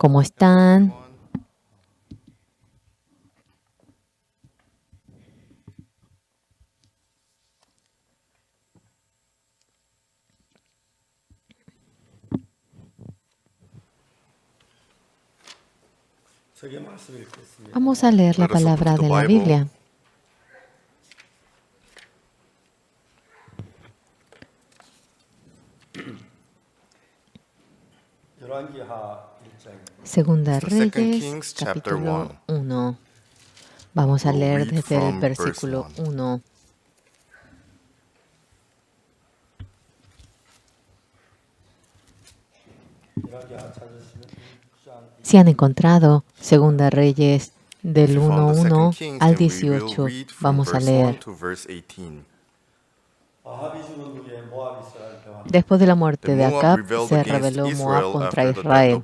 ¿Cómo están? Vamos a leer la palabra de la Biblia. Segunda Reyes, capítulo 1. Vamos a leer desde el versículo 1. Si han encontrado Segunda Reyes del 1:1 al 18, vamos a leer. Después de la muerte de Acab, se rebeló Moab contra Israel.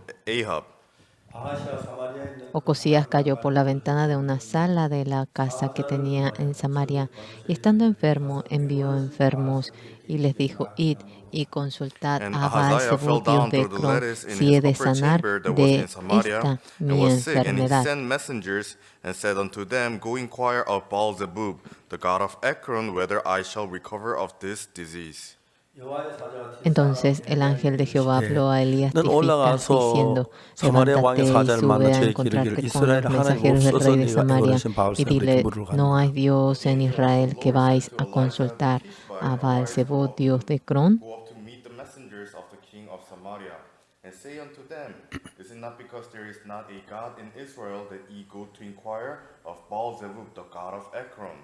Ocosías cayó por la ventana de una sala de la casa que tenía en Samaria, y estando enfermo, envió enfermos y les dijo: Id y consultad a Baal-zebub, dios de Ecrón, si he de sanar de esta mi enfermedad. And said unto them, Go inquire of Baal-zebub, the god of Ekron, whether I shall recover of this disease. Entonces el ángel de Jehová habló a Elías Tisbita, diciendo: Levántate y sube a encontrarte con los mensajeros del rey de Samaria y dile: ¿no hay Dios en Israel que vais a consultar a Baal-zebub, dios de Ecrón? Go up to meet the messengers of the king of Samaria, and say unto them, Is it not because there is not a God in Israel that ye go to inquire of Baal-zebub, the god of Ekron?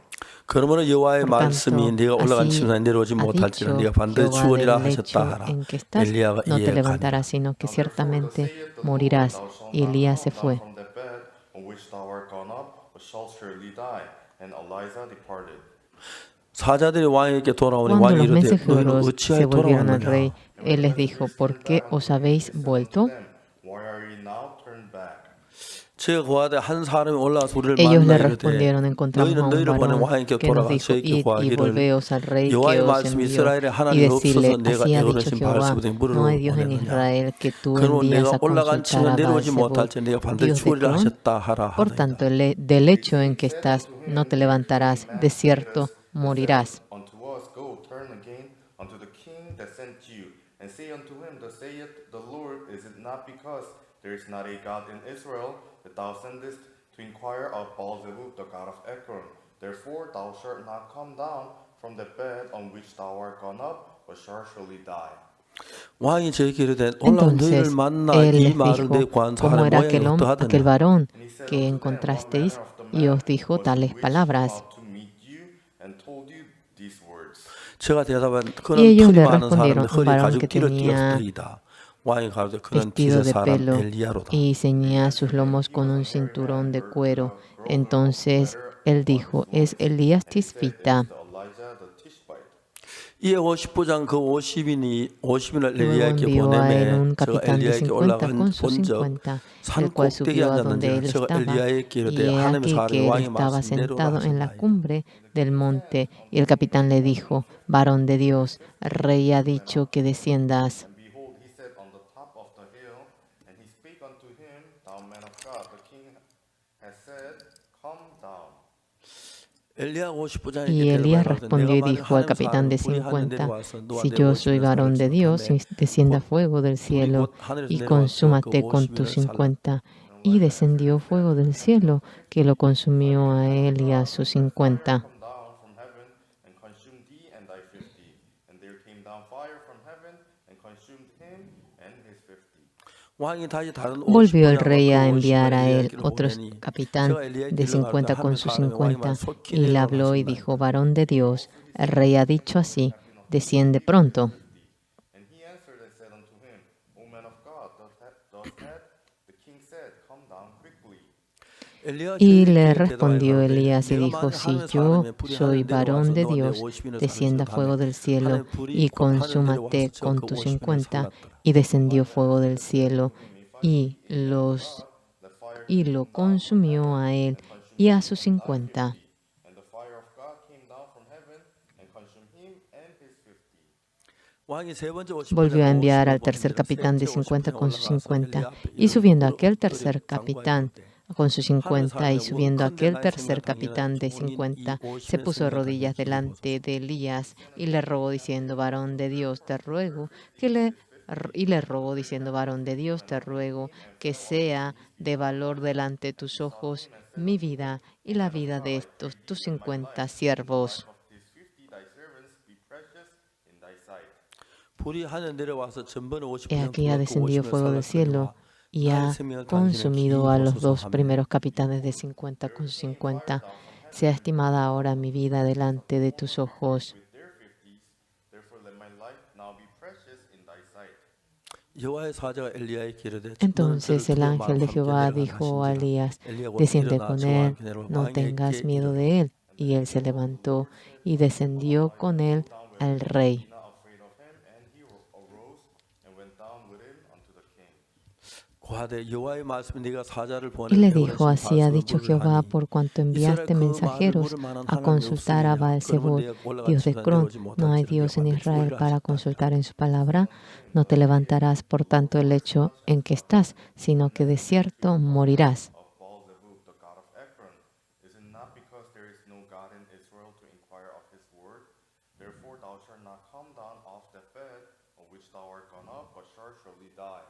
그러므로 여호와의 Por 말씀이 tanto, 네가 올라간 así 집에 내려오지 ha 못할지라 dicho 네가 반드시 Jehová 죽으리라 del lecho 하셨다 하라. en que estás, 엘리야가 no te 이에 가니라. levantarás, sino que ciertamente morirás. Y Elías se fue. From the bed on which thou art gone up, but shalt surely die. And Elijah departed. 사자들이 왕에게 돌아오니 Cuando 왕이 los 이르되 너희는 mensajeros se 어찌하여 volvieron al rey, 돌아왔느냐. él les dijo: ¿por qué os habéis vuelto? Why are ye now turned back? 제가 구하되 한 사람이 올라와서 우리를 Ellos 만나 le 이르되 respondieron: encontramos a 너희는 un 너희를 보내 varón 왕에게 que nos 돌아가 dijo: 저에게 id y 구하기를 volveos al rey que 여호와의 os 말씀이 envió, 이스라엘에 y 하나님이 decirle: 없어서 내가 así ha dicho 에어르신 Jehová, 바알세부에 no 물으러 hay Dios en 보냈느냐. Israel que tú 그러므로 envías 내가 a 올라간 consultar 집에 a 내려오지 Baal-zebub, 못할지 내가 반드시 dios de 죽으리라 Ecrón. 하셨다 하라 Por 하더이다. tanto, del hecho en que estás no te levantarás, de cierto morirás. Unto us, go, turn again unto the king that sent you, and say unto him, Thus saith the Lord, Is it not because there is not a God in Israel that thou sendest to inquire of Baal-zebub, the god of Ekron? Therefore thou shalt not come down from the bed on which thou art gone up, but shalt surely die. 왕이 저에게 이르되 올라온 너희를 Entonces 만나 él 이 les 말을 내 dijo: 구한 ¿cómo 사람의 era 모양이 aquel 어떠하더냐. varón And he said que unto them, What encontrasteis? manner of the Y man os dijo was tales which palabras. came out to meet you and told you these words? 제가 대답한 Y 그는 ellos 털이 le 많은 사람인데 respondieron: un 허리에 varón que 가죽띠를 tenía 띄었더이다. 왕이 가로되 그는 vestido 디세 de 사람 pelo 엘리야로다. y ceñía sus lomos con un cinturón de cuero. Entonces él dijo: es Elías Tisbita. Elijah the Tishbite. 이에 50부장 그 50인을 Luego 엘리야에게 envió a él 보내매 un 제가 capitán de 엘리야에게 50 올라간 con sus 본적 50, 산 el cual 꼭대기에 subió a donde 앉았는지라 él 제가 estaba. 엘리야에게 이르되 Y he 하나님의 aquí 사람이 que él 왕의 estaba 말씀 내려오라 sentado en la 하신다이다. cumbre del monte. Y el capitán le dijo: varón de Dios, rey ha dicho que desciendas. And behold, he sat on the top of the hill, and he spake unto him, Thou man of God, the king has said, Come down. 엘리야 50부장에게 Y Elías 대답하여 respondió y 내가 만일 dijo al 하나님의 capitán de 사람이 불이 하늘 50: 내려와서 너와 si 내 yo soy 50을 varón de Dios, 살려주었다매 descienda 곧 fuego del 불이 cielo 곧 하늘에서 y 내려와서 그 consúmate con 50인을 tus 살랐다. 50. Y descendió fuego del cielo que lo consumió a él y a sus 50. Come down from heaven and consume thee and thy 50. And there came down fire from heaven and consumed him and his 50. 왕이 다시 다른 Volvió el 50부장과 rey a 그 enviar 50을 a él 엘리야에게 otro 보내니 capitán 제가 엘리야에게 de 일러 가로되 50 con 하나님의 sus 사람이 왕의 말 50 속히 y le 내려오라 habló y 하신다이다. dijo: varón de Dios, el rey ha dicho así, desciende pronto. And he answered and said unto him, O man of God, thus hath the king said, Come down quickly. 엘리야가 Y 저에게 le 대답하여 respondió 가로되 Elías y 내가 dijo: 만일 si 하나님의 yo 사람의 불이 soy 하늘 varón 내려와서 de 너와 내 Dios, 50인을 descienda fuego 살려주었다매 del cielo 하늘 불이 y 곧 하늘 consúmate 내려와서 제가 con 그 tus 50인을 50. 살랐더라. Y descendió fuego del cielo y lo consumió a él y a sus 50. And the fire of God came down from heaven and consumed him and his 50. Volvió a enviar al tercer capitán de 50 con sus 50, y subiendo aquel tercer capitán con sus 50, y subiendo aquel tercer capitán de 50, se puso de rodillas delante de Elías y le rogó diciendo: varón de Dios, te ruego varón de Dios, te ruego que sea de valor delante de tus ojos mi vida y la vida de estos tus 50 siervos. of these 50 thy servants be precious in thy sight. He aquí ha descendido fuego del cielo y ha consumido a los dos primeros capitanes de 50 con 50. Sea estimada ahora mi vida delante de tus ojos. With their 50s, therefore let my life now be precious in thy sight. Entonces el ángel de Jehová dijo a Elías: desciende con él, no tengas miedo de él. Y él se levantó y descendió con él al rey. Not afraid of him, and he arose and went down with him unto the king. Y le dijo: así ha dicho Jehová, por cuanto enviaste mensajeros a consultar a Baal-zebub, dios de Ecrón. No hay Dios en Israel para consultar en su palabra. No te levantarás por tanto el hecho en que estás, sino que de cierto morirás. Of Baal-zebub, the god of Ekron, is it not because there is no God in Israel to inquire of his word? Therefore thou shalt not come down off the bed on which thou art gone up, but shalt surely die.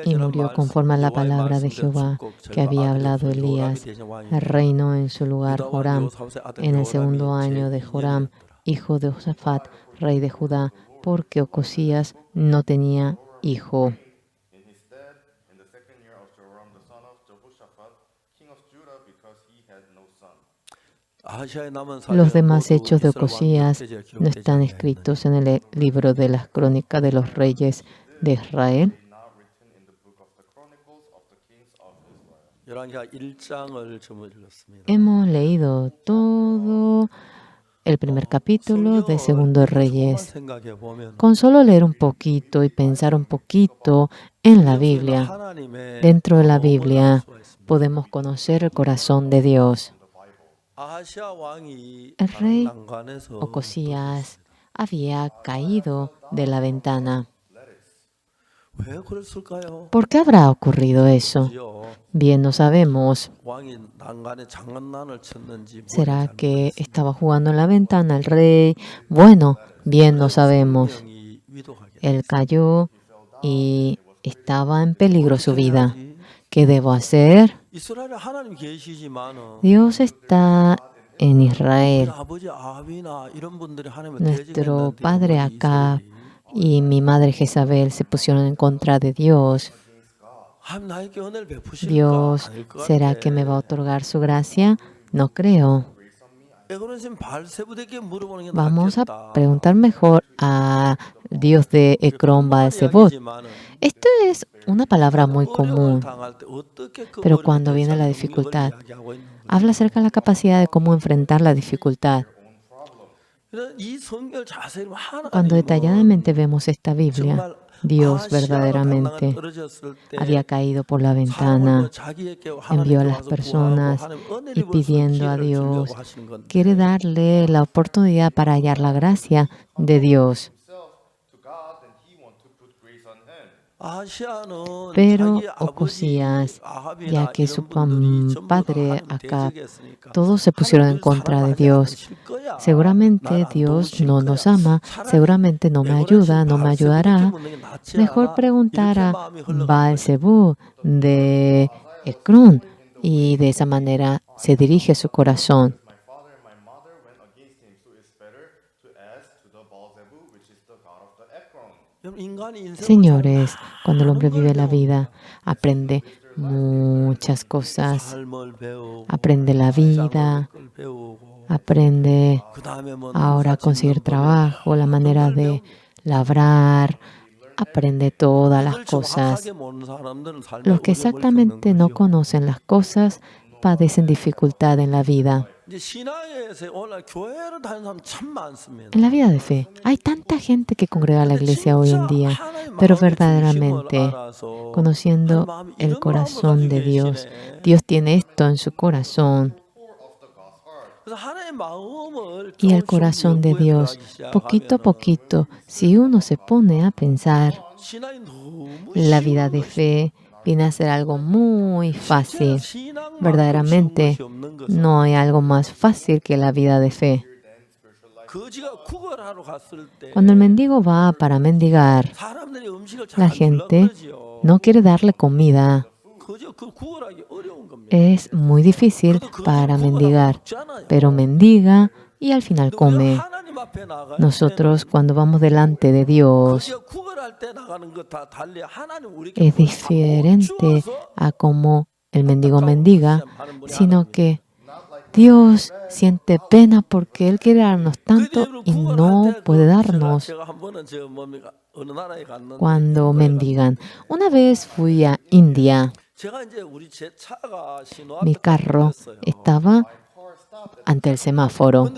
Y murió conforme a la palabra de Jehová que había hablado Elías. Reinó en su lugar Joram en el segundo año de Joram, hijo de Josafat, rey de Judá, porque Ocosías no tenía hijo. In his stead, in the second year of Joram the son of Jehoshaphat, king of Judah, because he had no son. Los demás hechos de Ocosías no están escritos en el libro de las crónicas de los reyes de Israel. They not written in the book of the Chronicles of the kings of Israel. Hemos leído todo el primer capítulo de Segundo Reyes. Con solo leer un poquito y pensar un poquito en la Biblia, dentro de la Biblia podemos conocer el corazón de Dios. El rey Ocosías había caído de la ventana. ¿Por qué habrá ocurrido eso? Bien, no sabemos. ¿Será que estaba jugando en la ventana el rey? Bueno, bien, no sabemos. Él cayó y estaba en peligro su vida. ¿Qué debo hacer? Dios está en Israel. Nuestro padre Acab y mi madre Jezabel se pusieron en contra de Dios. Dios, ¿será que me va a otorgar su gracia? No creo. Vamos a preguntar mejor a Dios de Ecrón, Baal-zebub. Esto es una palabra muy común, pero cuando viene la dificultad, habla acerca de la capacidad de cómo enfrentar la dificultad. Cuando detalladamente vemos esta Biblia, Dios verdaderamente había caído por la ventana, envió a las personas y pidiendo a Dios, quiere darle la oportunidad para hallar la gracia de Dios. To God, then he want to put grace on him. Pero Ocosías, ya que su padre Acab, todos se pusieron en contra de Dios. Seguramente Dios no nos ama, seguramente no me ayuda, no me ayudará. Mejor preguntar a Baal-zebub de Ecrón y de esa manera se dirige su corazón. My father and my mother went against him, so it's better to ask to the Baal-zebub, which is the god of the Ekron. Señores, cuando el hombre vive la vida, aprende muchas cosas. Aprende la vida, aprende ahora a conseguir trabajo, la manera de labrar, aprende todas las cosas. Los que exactamente no conocen las cosas padecen dificultad en la vida. En la vida de fe, hay tanta gente que congrega a la iglesia hoy en día, pero verdaderamente, conociendo el corazón de Dios, Dios tiene esto en su corazón. Y el corazón de Dios, poquito a poquito, si uno se pone a pensar, la vida de fe viene a ser algo muy fácil. Verdaderamente, no hay algo más fácil que la vida de fe. Cuando el mendigo va para mendigar, la gente no quiere darle comida. Es muy difícil para mendigar, pero mendiga y al final come. Nosotros, cuando vamos delante de Dios, es diferente a cómo el mendigo mendiga, sino que Dios siente pena porque Él quiere darnos tanto y no puede darnos cuando mendigan. Una vez fui a India. Mi carro estaba ante el semáforo,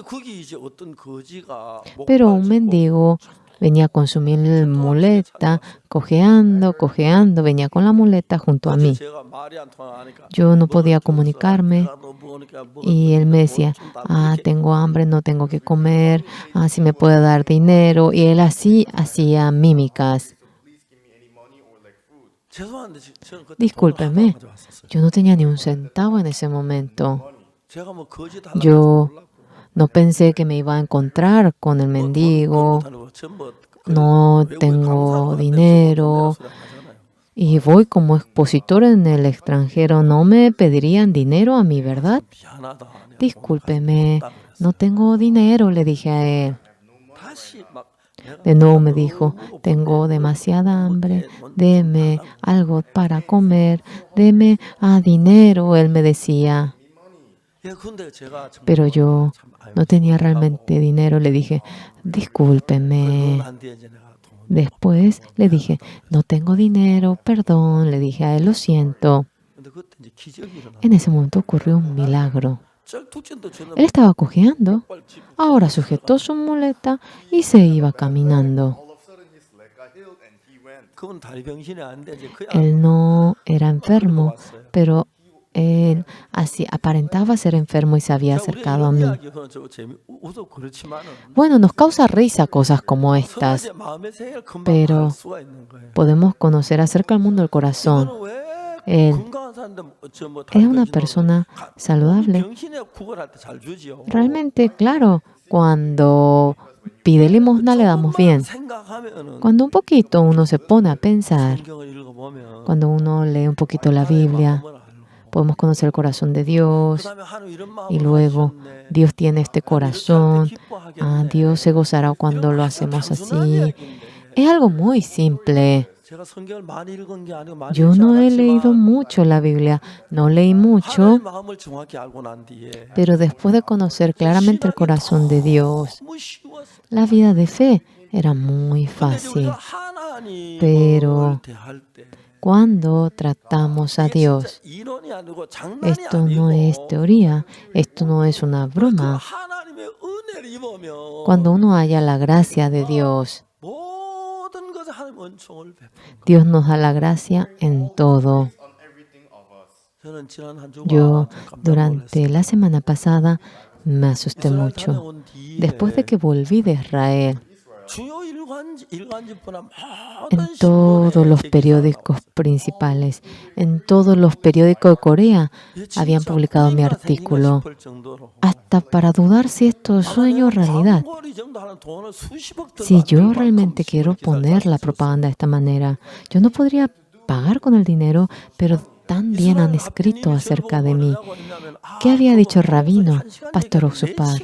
pero un mendigo venía con su muleta, cojeando, venía con la muleta junto a mí. Yo no podía comunicarme y él me decía, tengo hambre, no tengo que comer, si me puede dar dinero. Y él así hacía mímicas. Discúlpeme, yo no tenía ni un centavo en ese momento. Yo no pensé que me iba a encontrar con el mendigo. No tengo dinero y voy como expositor en el extranjero. No me pedirían dinero a mí, ¿verdad? Discúlpeme, no tengo dinero, le dije a él. De nuevo me dijo, tengo demasiada hambre, deme algo para comer, deme dinero, él me decía. Pero yo no tenía realmente dinero. Le dije, discúlpeme. Después le dije, no tengo dinero, perdón. Le dije a él, lo siento. En ese momento ocurrió un milagro. Él estaba cojeando. Ahora sujetó su muleta y se iba caminando. Él no era enfermo, pero él así aparentaba ser enfermo y se había acercado a mí. Bueno, nos causa risa cosas como estas, pero podemos conocer acerca del mundo del corazón. Él es una persona saludable. Realmente, claro, cuando pide limosna le damos bien. Cuando un poquito uno se pone a pensar, cuando uno lee un poquito la Biblia, podemos conocer el corazón de Dios y luego Dios tiene este corazón. Dios se gozará cuando lo hacemos así. Es algo muy simple. Yo no he leído mucho la Biblia, no leí mucho, pero después de conocer claramente el corazón de Dios, la vida de fe era muy fácil. Pero cuando tratamos a Dios, esto no es teoría, esto no es una broma. Cuando uno haya la gracia de Dios, Dios nos da la gracia en todo. Yo durante la semana pasada me asusté mucho. Después de que volví de Israel, en todos los periódicos principales, en todos los periódicos de Corea, habían publicado mi artículo, hasta para dudar si esto es sueño o realidad. Si yo realmente quiero poner la propaganda de esta manera, yo no podría pagar con el dinero, pero también han escrito acerca de mí. ¿Qué había dicho el rabino, Pastor Oxupar?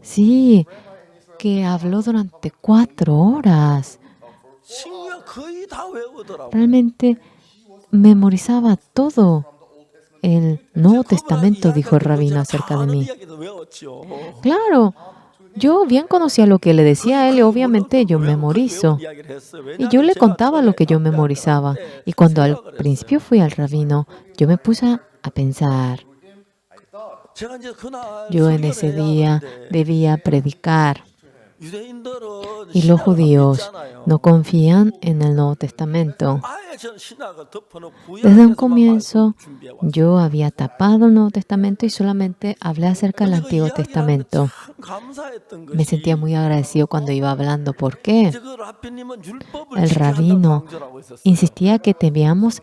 Sí, que habló durante 4 horas. Realmente memorizaba todo el Nuevo Testamento, dijo el rabino acerca de mí. Claro, yo bien conocía lo que le decía a él y obviamente yo memorizo. Y yo le contaba lo que yo memorizaba. Y cuando al principio fui al rabino, yo me puse a pensar. Yo en ese día debía predicar. 유대인들은 Y los 신약을 안 judíos 믿잖아요. no confían en el Nuevo Testamento. 아예 저는 신약을 덮어놓고 Desde un 구약에서만 comienzo, 말씀을 준비해 왔어요. yo había tapado el Nuevo Testamento y solamente hablé acerca del 근데 그 Antiguo 이야기를 하는데 Testamento. 참 감사했던 Me sentía 것이 muy agradecido cuando iba hablando. ¿Por qué? 이제 그 라피님은 율법을 El 지켜야 한다고 rabino 강조하고 있었어요. insistía que teníamos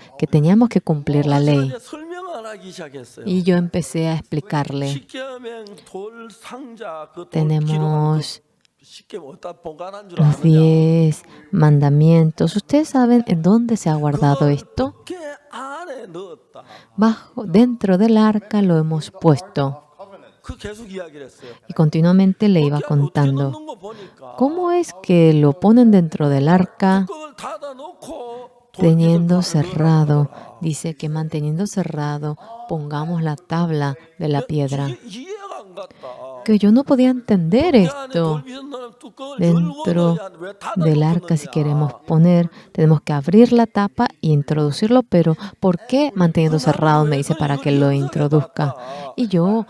que cumplir la 제가 ley. 이제 설명을 하기 시작했어요. Y yo empecé a explicarle. 십계명 돌 상자 그돌 기록한 Tenemos 십계명 어디다 보관한 줄 los 아느냐? 10 mandamientos. ¿Ustedes saben en dónde se ha guardado esto? 그 안에 넣었다. Dentro del arca lo hemos puesto. 그 계속 이야기를 했어요. Y continuamente le iba 어떻게 contando. 넣는 거 보니까 ¿Cómo es que lo ponen dentro del arca 그걸 닫아놓고 teniendo cerrado? Dice que manteniendo cerrado pongamos la tabla de la piedra. 이해가 안 갔다. Que yo no podía entender 그 안에 esto. 돌비선 넣는 뚜껑을 Dentro 열고 넣어야 왜 del 닫아놓고 arca, si 넣느냐? queremos poner, tenemos que abrir la tapa e introducirlo, pero ¿por qué manteniendo cerrado? Me dice para que lo introduzca. Y yo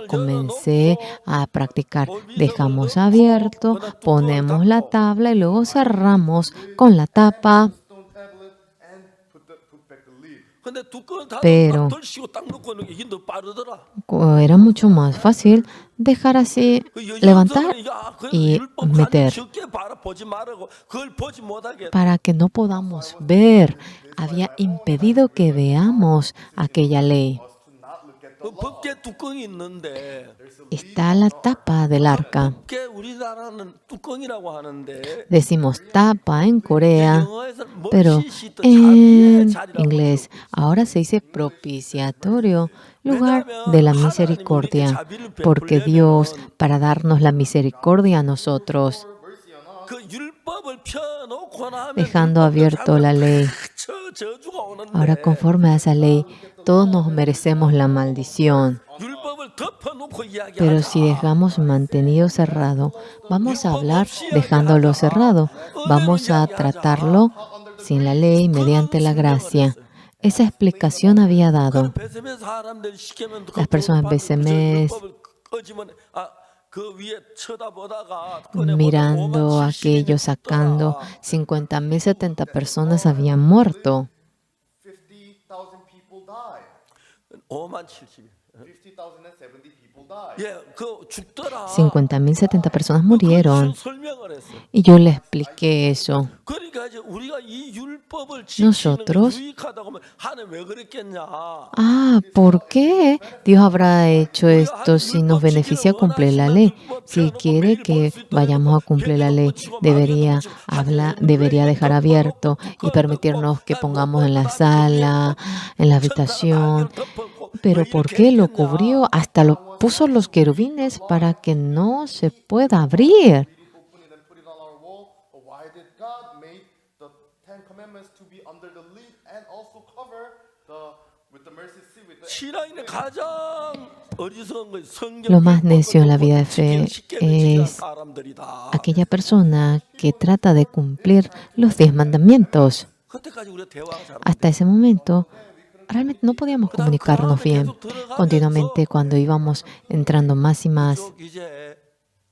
comencé a practicar. Dejamos abierto, ponemos la tabla y luego cerramos con la tapa. stone tablet and put back the lid. 근데 뚜껑을 Pero- 닫아놓고 덜 딱 넣고 넣는 게 이게 더 빠르더라. Era mucho más fácil dejar así, levantar y meter para que no podamos ver. Había impedido que veamos aquella ley. 법계 뚜껑이 있는데 Está la tapa del arca. 법계 우리나라는 뚜껑이라고 하는데 Decimos tapa en Corea, 영어에서 pero 머시시도 en 자비의 자리라고 inglés ahora se dice propiciatorio, lugar de la misericordia, porque Dios, para darnos la misericordia a nosotros, 그 율법을 펴놓고 나면 dejando abierto la ley. 저주가 오는데 Ahora, conforme a esa ley, todos nos merecemos la maldición. 율법을 덮어놓고 Pero 이야기하자. si dejamos mantenido cerrado, vamos a hablar dejándolo cerrado. Vamos a tratarlo sin la ley, mediante la gracia. Esa explicación había dado. 베세메 사람들이 시키면 Las personas 베세mes 그 위에 쳐다보다가 mirando a aquellos sacando 50,000, 70 personas habían muerto. 50,000 people died. 5만 70. 50,070 people died. 예, 그 죽더라. 50,000, 70 personas murieron. 설명을 했어요. Y yo le expliqué eso. 그러니까 이제 우리가 이 율법을 Nosotros- 지키는 게 유익하다고 하면 하나님 왜 그랬겠냐? ¿Por qué Dios habrá hecho esto si nos beneficia cumplir la ley? Si quiere que vayamos a cumplir la ley, debería dejar abierto y permitirnos que pongamos en la sala, en la habitación. Pero ¿por qué lo cubrió? Hasta lo puso los querubines para que no se pueda abrir. Open it and put it on our wall. But why did God make the 10 commandments to be under the lid and also cover with the mercy seat with the 신앙인의 가장 어리석은 거 성경 Lo más necio en la vida de fe es 사람들이다. aquella persona que trata de cumplir los 10 mandamientos. 그때까지 우리가 대화가 잘 안 Hasta ese momento, realmente no podíamos comunicarnos bien. Continuamente, cuando íbamos entrando más y más 쭉 이제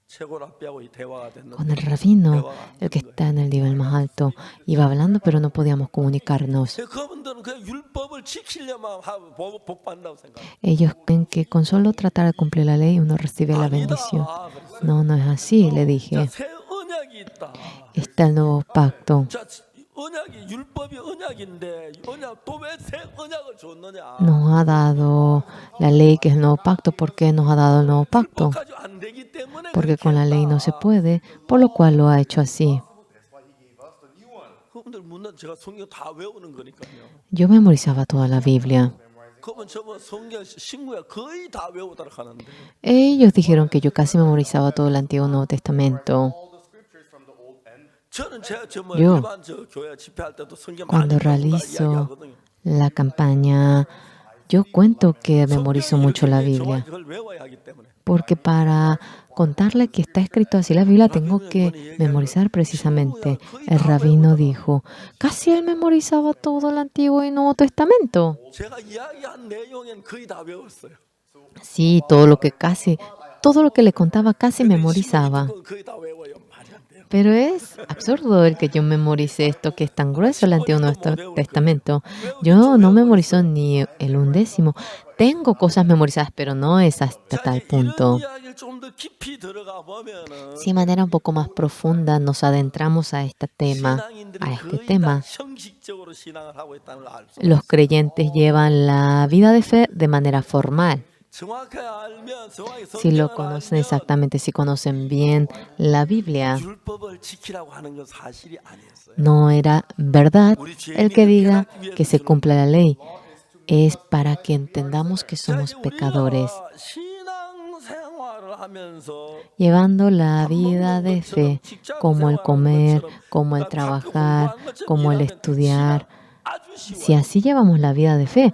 최고 랍비하고 이 대화가 됐는데 con el rabino, el que está en el nivel más alto, iba hablando, pero no podíamos comunicarnos. 그분들은 그 율법을 지키려면 복 받는다고 생각. Ellos creen que con solo tratar de cumplir la ley uno recibe la bendición. No, no es así, le dije. 새 언약이 있다. Está el nuevo pacto. 자, 언약이 율법이 언약인데 언약 또 왜 새 언약을 줬느냐? Nos ha dado la ley, que es el nuevo pacto. ¿Por qué nos ha dado el nuevo pacto? 율법까지 안 되기 때문에 Porque con la ley no se puede, por lo cual lo ha hecho así. 그분들 문난 제가 성경 다 외우는 거니까요. Yo memorizaba toda la Biblia. 그분 저번 성경 신구야 거의 다 외우도록 하는데 Ellos dijeron que yo casi memorizaba todo el Antiguo y Nuevo Testamento. all the scriptures from the Old and 저는 제가 Yo, 일반 저 교회 집회할 때도 성경 Cuando 많이 외우고 realizo 이야기하거든요. la campaña, yo cuento que memorizo mucho la Biblia. 그걸 외워야 하기 때문에. Porque para contarle que está escrito así la Biblia, tengo que memorizar precisamente. El rabino dijo, casi él memorizaba todo el Antiguo y Nuevo Testamento. 제가 이야기한 내용엔 거의 다 외웠어요. Sí, todo lo que casi todo lo que le contaba casi memorizaba. 거의 다 외워요. 말이 안 돼요. Pero es absurdo el que yo memorice esto que es tan grueso el Antiguo Testamento. Yo no memorizo ni el 1/10. Tengo cosas memorizadas, pero no es hasta tal punto. 이야기를 좀 더 깊이 들어가 보면은 Si de manera un poco más profunda nos adentramos a este tema, 신앙인들이 a este 거의 다 tema, 형식적으로 신앙을 하고 있다는 걸 알 수 los 있어요. creyentes llevan la vida de fe de manera formal. 정확하게 알면 정확히 Si lo 성경을 conocen 알면 exactamente, si conocen bien la Biblia, 율법을 지키라고 하는 건 사실이 아니었어요. no era verdad el que diga que se cumpla la ley. Es para que entendamos que somos pecadores, 우리가 신앙생활을 하면서 llevando la vida de fe como el comer, como el trabajar, como el estudiar. 아주 쉬워요. Si así llevamos la vida de fe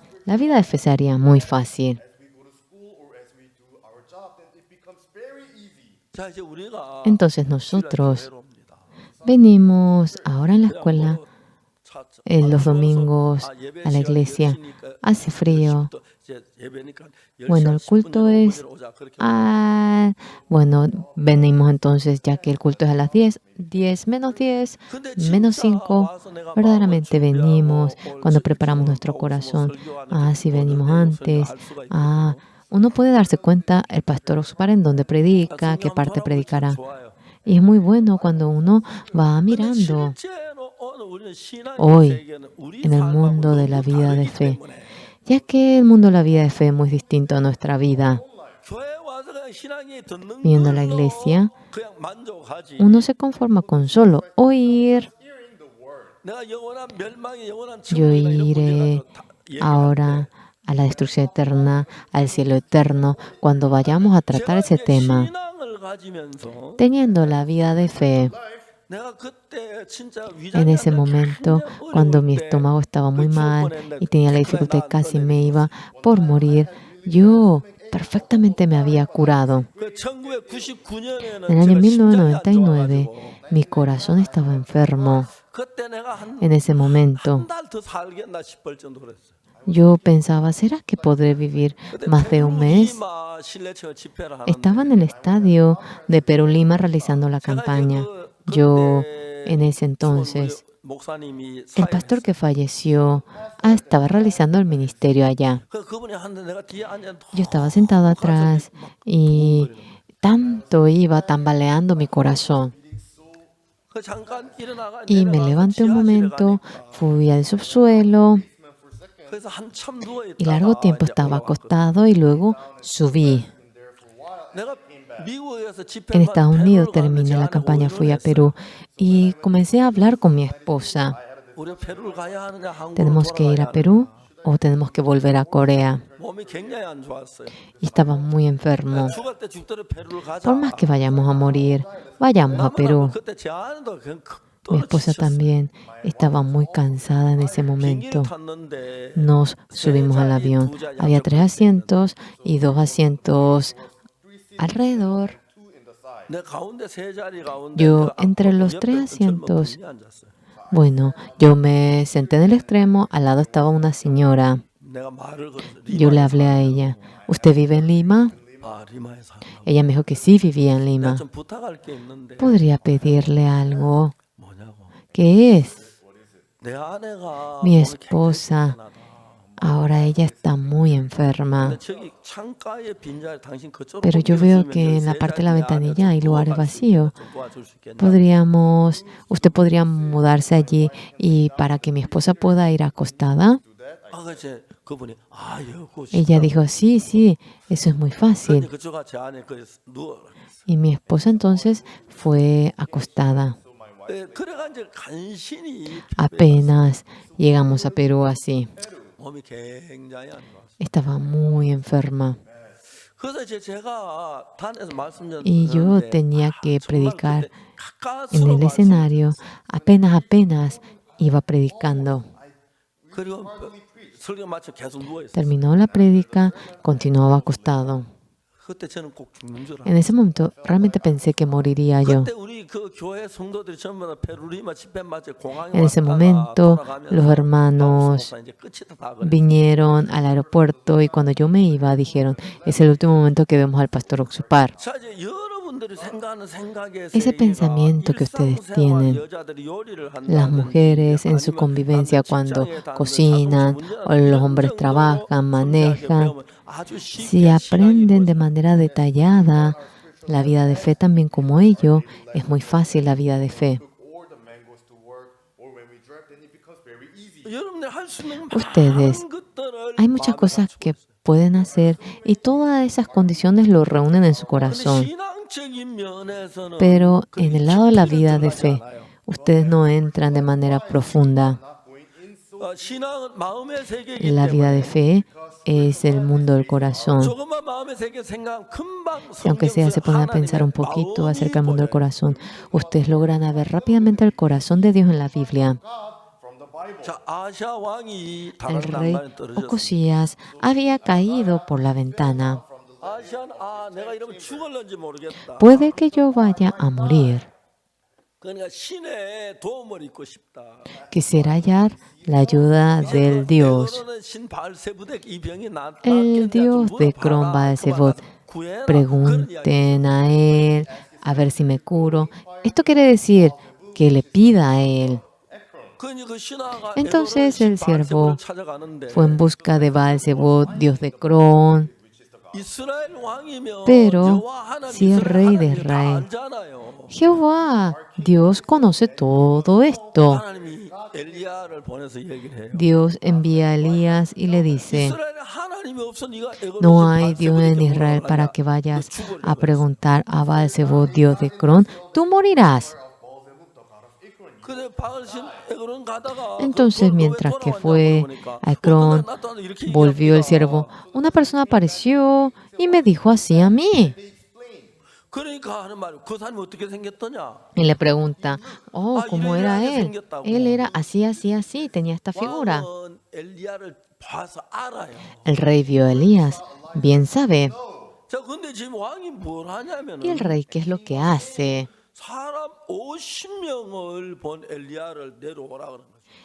se haría muy fácil. As we go to school or as we do our job, then it becomes very easy. 자, 이제 우리가 Entonces nosotros 교회로 옵니다. venimos ahora en la escuela, en los domingos a la iglesia. Hace frío. Bueno, el culto es bueno, venimos entonces, ya que el culto es a las 10, 10 menos 10, menos 5. Verdaderamente venimos cuando preparamos nuestro corazón. Si venimos antes. Uno puede darse cuenta el pastor Oxupar en dónde predica, qué parte predicará. Y es muy bueno cuando uno va mirando hoy en el mundo de la vida de fe, ya que el mundo de la vida de fe es muy distinto a nuestra vida. Viendo la iglesia, uno se conforma con solo oír. Yo iré ahora a la destrucción eterna, al cielo eterno, cuando vayamos a tratar ese tema. Teniendo la vida de fe, en ese momento, cuando mi estómago estaba muy mal y tenía la dificultad y casi me iba por morir, yo perfectamente me había curado. En el año 1999, mi corazón estaba enfermo. En ese momento, yo pensaba, ¿será que podré vivir más de un mes? Estaba en el estadio de Perú Lima realizando la campaña. Yo, en ese entonces, el pastor que falleció estaba realizando el ministerio allá. Yo estaba sentado atrás y tanto iba tambaleando mi corazón. Y me levanté un momento, fui al subsuelo y largo tiempo estaba acostado y luego subí. En Estados Unidos terminé la campaña, fui a Perú y comencé a hablar con mi esposa. ¿Tenemos que ir a Perú o tenemos que volver a Corea? Y estaba muy enfermo. Por más que vayamos a morir, vayamos a Perú. Mi esposa también estaba muy cansada en ese momento. Nos subimos al avión. Había 3 asientos y 2 asientos alrededor. Yo, entre los 3 asientos, bueno, yo me senté en el extremo, al lado estaba una señora. Yo le hablé a ella, ¿usted vive en Lima? Ella me dijo que sí vivía en Lima. ¿Podría pedirle algo? ¿Qué es? Mi esposa. Ahora ella está muy enferma. Pero yo veo que en la parte de la ventanilla hay lugares vacíos. ¿Usted podría mudarse allí y para que mi esposa pueda ir acostada? Ella dijo, sí, eso es muy fácil. Y mi esposa entonces fue acostada. Apenas llegamos a Perú así. Estaba muy enferma. Y yo tenía que predicar en el escenario. Apenas iba predicando. Terminó la prédica, continuaba acostado. 그때 저는 꼭 죽는 줄 En ese momento realmente pensé que moriría yo. 그때 우리 그 교회 성도들이 전부 다 페루리마 집회 맞에 공항에 En ese 왔다가 momento, los 돌아가면서 hermanos 이제 끝이다 다 그랬어요. vinieron al aeropuerto y cuando yo me iba dijeron, es el último momento que vemos al pastor Oxupar. 자, 이제 여러분들이 생각하는 생각의 Ese 세계가 pensamiento que ustedes 일상생활 tienen, 여자들이 요리를 las 한다든지 mujeres en su 아니면 convivencia 남들 cuando 직장에 다니는 cocinan 자동차 o los hombres 운전하는 trabajan, 이런 manejan, 배우면 아주 쉽게 si 신앙이 aprenden de 보여요. manera detallada la vida de fe también como ello, es muy fácil la vida de fe. took all the mangoes to work, or when we drive, then it becomes very easy. 여러분들 할 수 있는 Ustedes, 많은 것들을 hay muchas 마음에 cosas 갖추고 que 있어요. pueden hacer y todas esas condiciones lo reúnen en su 근데 corazón. 신앙적인 면에서는 Pero 그 en el lado de la 깊이를 vida de 들어가지 fe, 않아요. ustedes no entran de manera profunda. Not going in so 신앙은 마음의 세계이기 La vida de 때문에 fe es el mundo del corazón. 조금만 마음의 세계 생각 금방 Y aunque sea se ponen a pensar un poquito acerca del mundo del corazón, ustedes logran ver rápidamente el corazón de Dios en la Biblia. from the Bible. 자, 아시아 왕이 El 다른 rey 난간에 떨어졌습니다. Ocosías había caído por la ventana. 아시아는 내가 이러면 죽을런지 모르겠다. Puede que yo vaya a morir. 그러니까 신의 도움을 입고 싶다. Quisiera hallar la ayuda del Dios. 에고로는 신 바알세부덱 이 병이 El Dios de Cron Baal-zebot. Pregunten a él a ver si me curo. Esto quiere decir que le pida a él. Entonces el siervo fue en busca de Baal-zebot, dios de Cron. Pero si es rey de Israel, Jehová, Dios conoce todo esto. Dios envía a Elías y le dice, no hay Dios en Israel para que vayas a preguntar a Baal-zebot, dios de Cron, tú morirás. Entonces, mientras que fue a Cron, volvió el siervo. Una persona apareció y me dijo así a mí. Y le pregunta, oh, ¿cómo era él? Él era así, así, así, tenía esta figura. El rey vio a Elías, bien sabe. ¿Y el rey qué es lo que hace?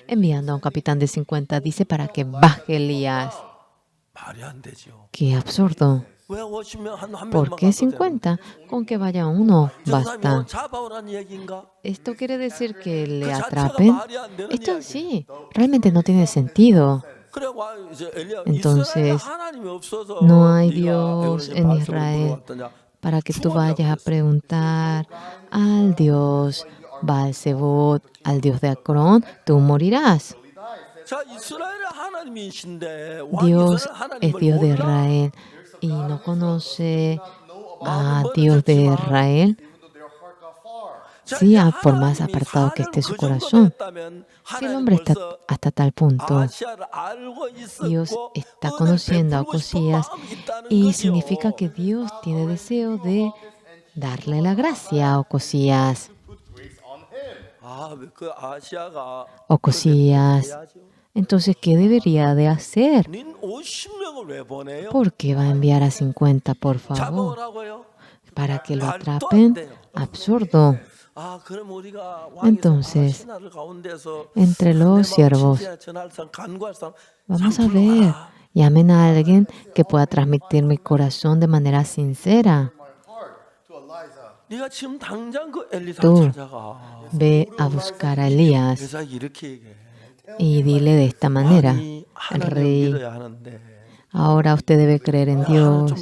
Enviando a un capitán de 50, dice para que baje Elías. ¡Qué absurdo! ¿Por qué 50? Con que vaya uno, basta. ¿Esto quiere decir que le atrapen? Esto sí, realmente no tiene sentido. Entonces, no hay Dios en Israel para que tú vayas a preguntar al Dios Baal-zebot, al Dios de Acrón, tú morirás. Dios es Dios de Israel y no conoce a Dios de Israel. Sí, por más apartado que esté su corazón. Si el hombre está hasta tal punto, Dios está conociendo a Ocosías y significa que Dios tiene deseo de darle la gracia a Ocosías. Ocosías, entonces, ¿qué debería de hacer? ¿Por qué va a enviar a 50, por favor? ¿Para que lo atrapen? Absurdo. Entonces, entre los siervos, vamos a ver, llamen a alguien que pueda transmitir mi corazón de manera sincera. Tú ve a buscar a Elías y dile de esta manera, el rey, ahora usted debe creer en Dios.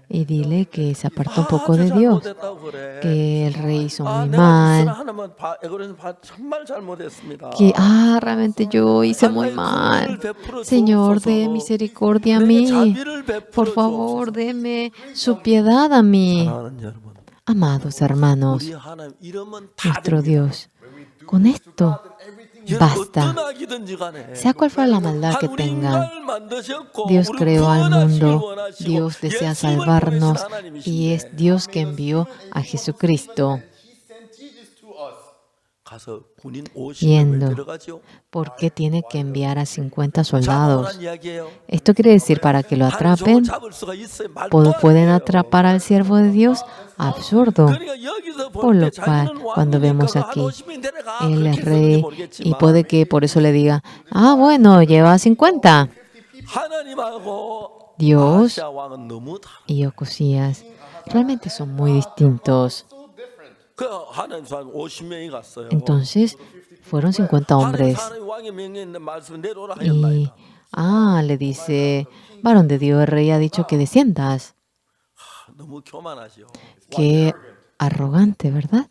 Y dile que se apartó un poco de Dios, que el rey hizo muy mal, que realmente yo hice muy mal. Señor, dé misericordia a mí. Por favor, deme su piedad a mí. Amados hermanos, nuestro Dios, con esto basta. Sea cual fuera la maldad que tengan, Dios creó al mundo, Dios desea salvarnos y es Dios que envió a Jesucristo. 가서 군인 50명을 yendo. 데려가죠. ¿Por qué tiene que enviar a 50 잡아오란 soldados? 이야기예요. Esto quiere decir para que lo 한정을 atrapen. 잡을 수가 있어요. 말도 안 ¿Pueden 돼요. atrapar al siervo de Dios? Absurdo. 그러니까 여기서 Por 볼 lo 때 cual, 자기는 cuando vemos 왕이니까 한 aquí, 50명 데려가. él 그렇게 es 했는지 rey y 모르겠지만 puede que por eso le diga, ah, bueno, lleva 50. 하나님하고 Dios 아시아 왕은 너무 다르. y Ocosías realmente son muy distintos. 그 하나님 사람 50명이 갔어요. Entonces, fueron 50 하나님 hombres. 사람이 왕의 명령에 있는 말씀 내려오라 Y, 하였나이다. le dice, varón de Dios, el rey ha dicho que desciendas. 너무 교만하죠. Qué arrogante, ¿verdad?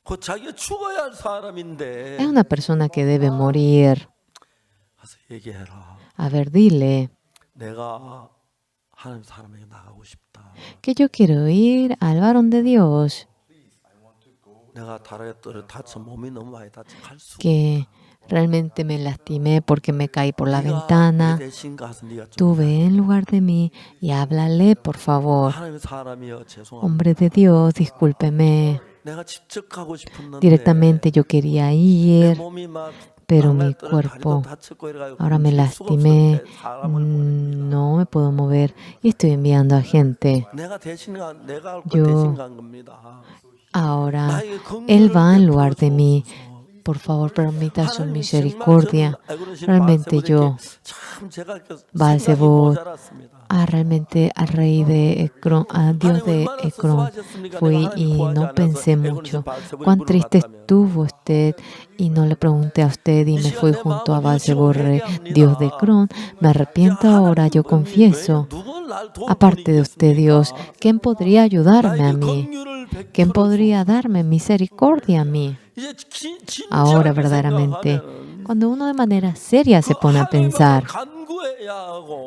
그 자기가 죽어야 할 사람인데 Es una persona que debe morir. 가서 얘기해라. A ver, dile 내가 하나님 사람에게 나가고 싶다. que yo quiero ir al varón de Dios, 내가 다리에 다쳐 몸이 너무 많이 다쳐 갈 수. que realmente me lastimé porque me caí por la 네가 내 ventana. 대신 가서 네가 좀. Tú ve en lugar de mí y háblale, por favor. 하나님 사람이여 죄송합니다. Hombre de Dios, discúlpeme. 내가 직접 가고 싶었는데 Directamente yo quería 내 ir, 몸이 막 pero mi 망가졌더니 cuerpo 다리도 다쳤고 이래가지고 ahora me 움직일 수가 lastimé, 없었는데 사람을 보내니까. no me puedo mover y estoy enviando a gente. 내가 대신 내가 할 거 Yo- 대신 간 겁니다. Ahora, 나에게 Él 긍휼을 va en 베풀어 lugar de mí. 주옵소서. Por favor, permita su 하나님, misericordia. 정말 저는 에그로신 Realmente 바알세불에게 yo, 참 제가 그 생각이 Baal-zebub, 모자랐습니다. realmente al rey de Ecrón, a Dios de Ecrón fui y no pensé mucho. Cuán triste estuvo usted y no le pregunté a usted y me fui junto a Baal-zebub, rey, Dios de Ecrón. Me arrepiento ahora, yo confieso. Aparte de usted, Dios, ¿quién podría ayudarme a mí? ¿Quién podría darme misericordia a mí? Ahora verdaderamente, cuando uno de manera seria se pone a pensar,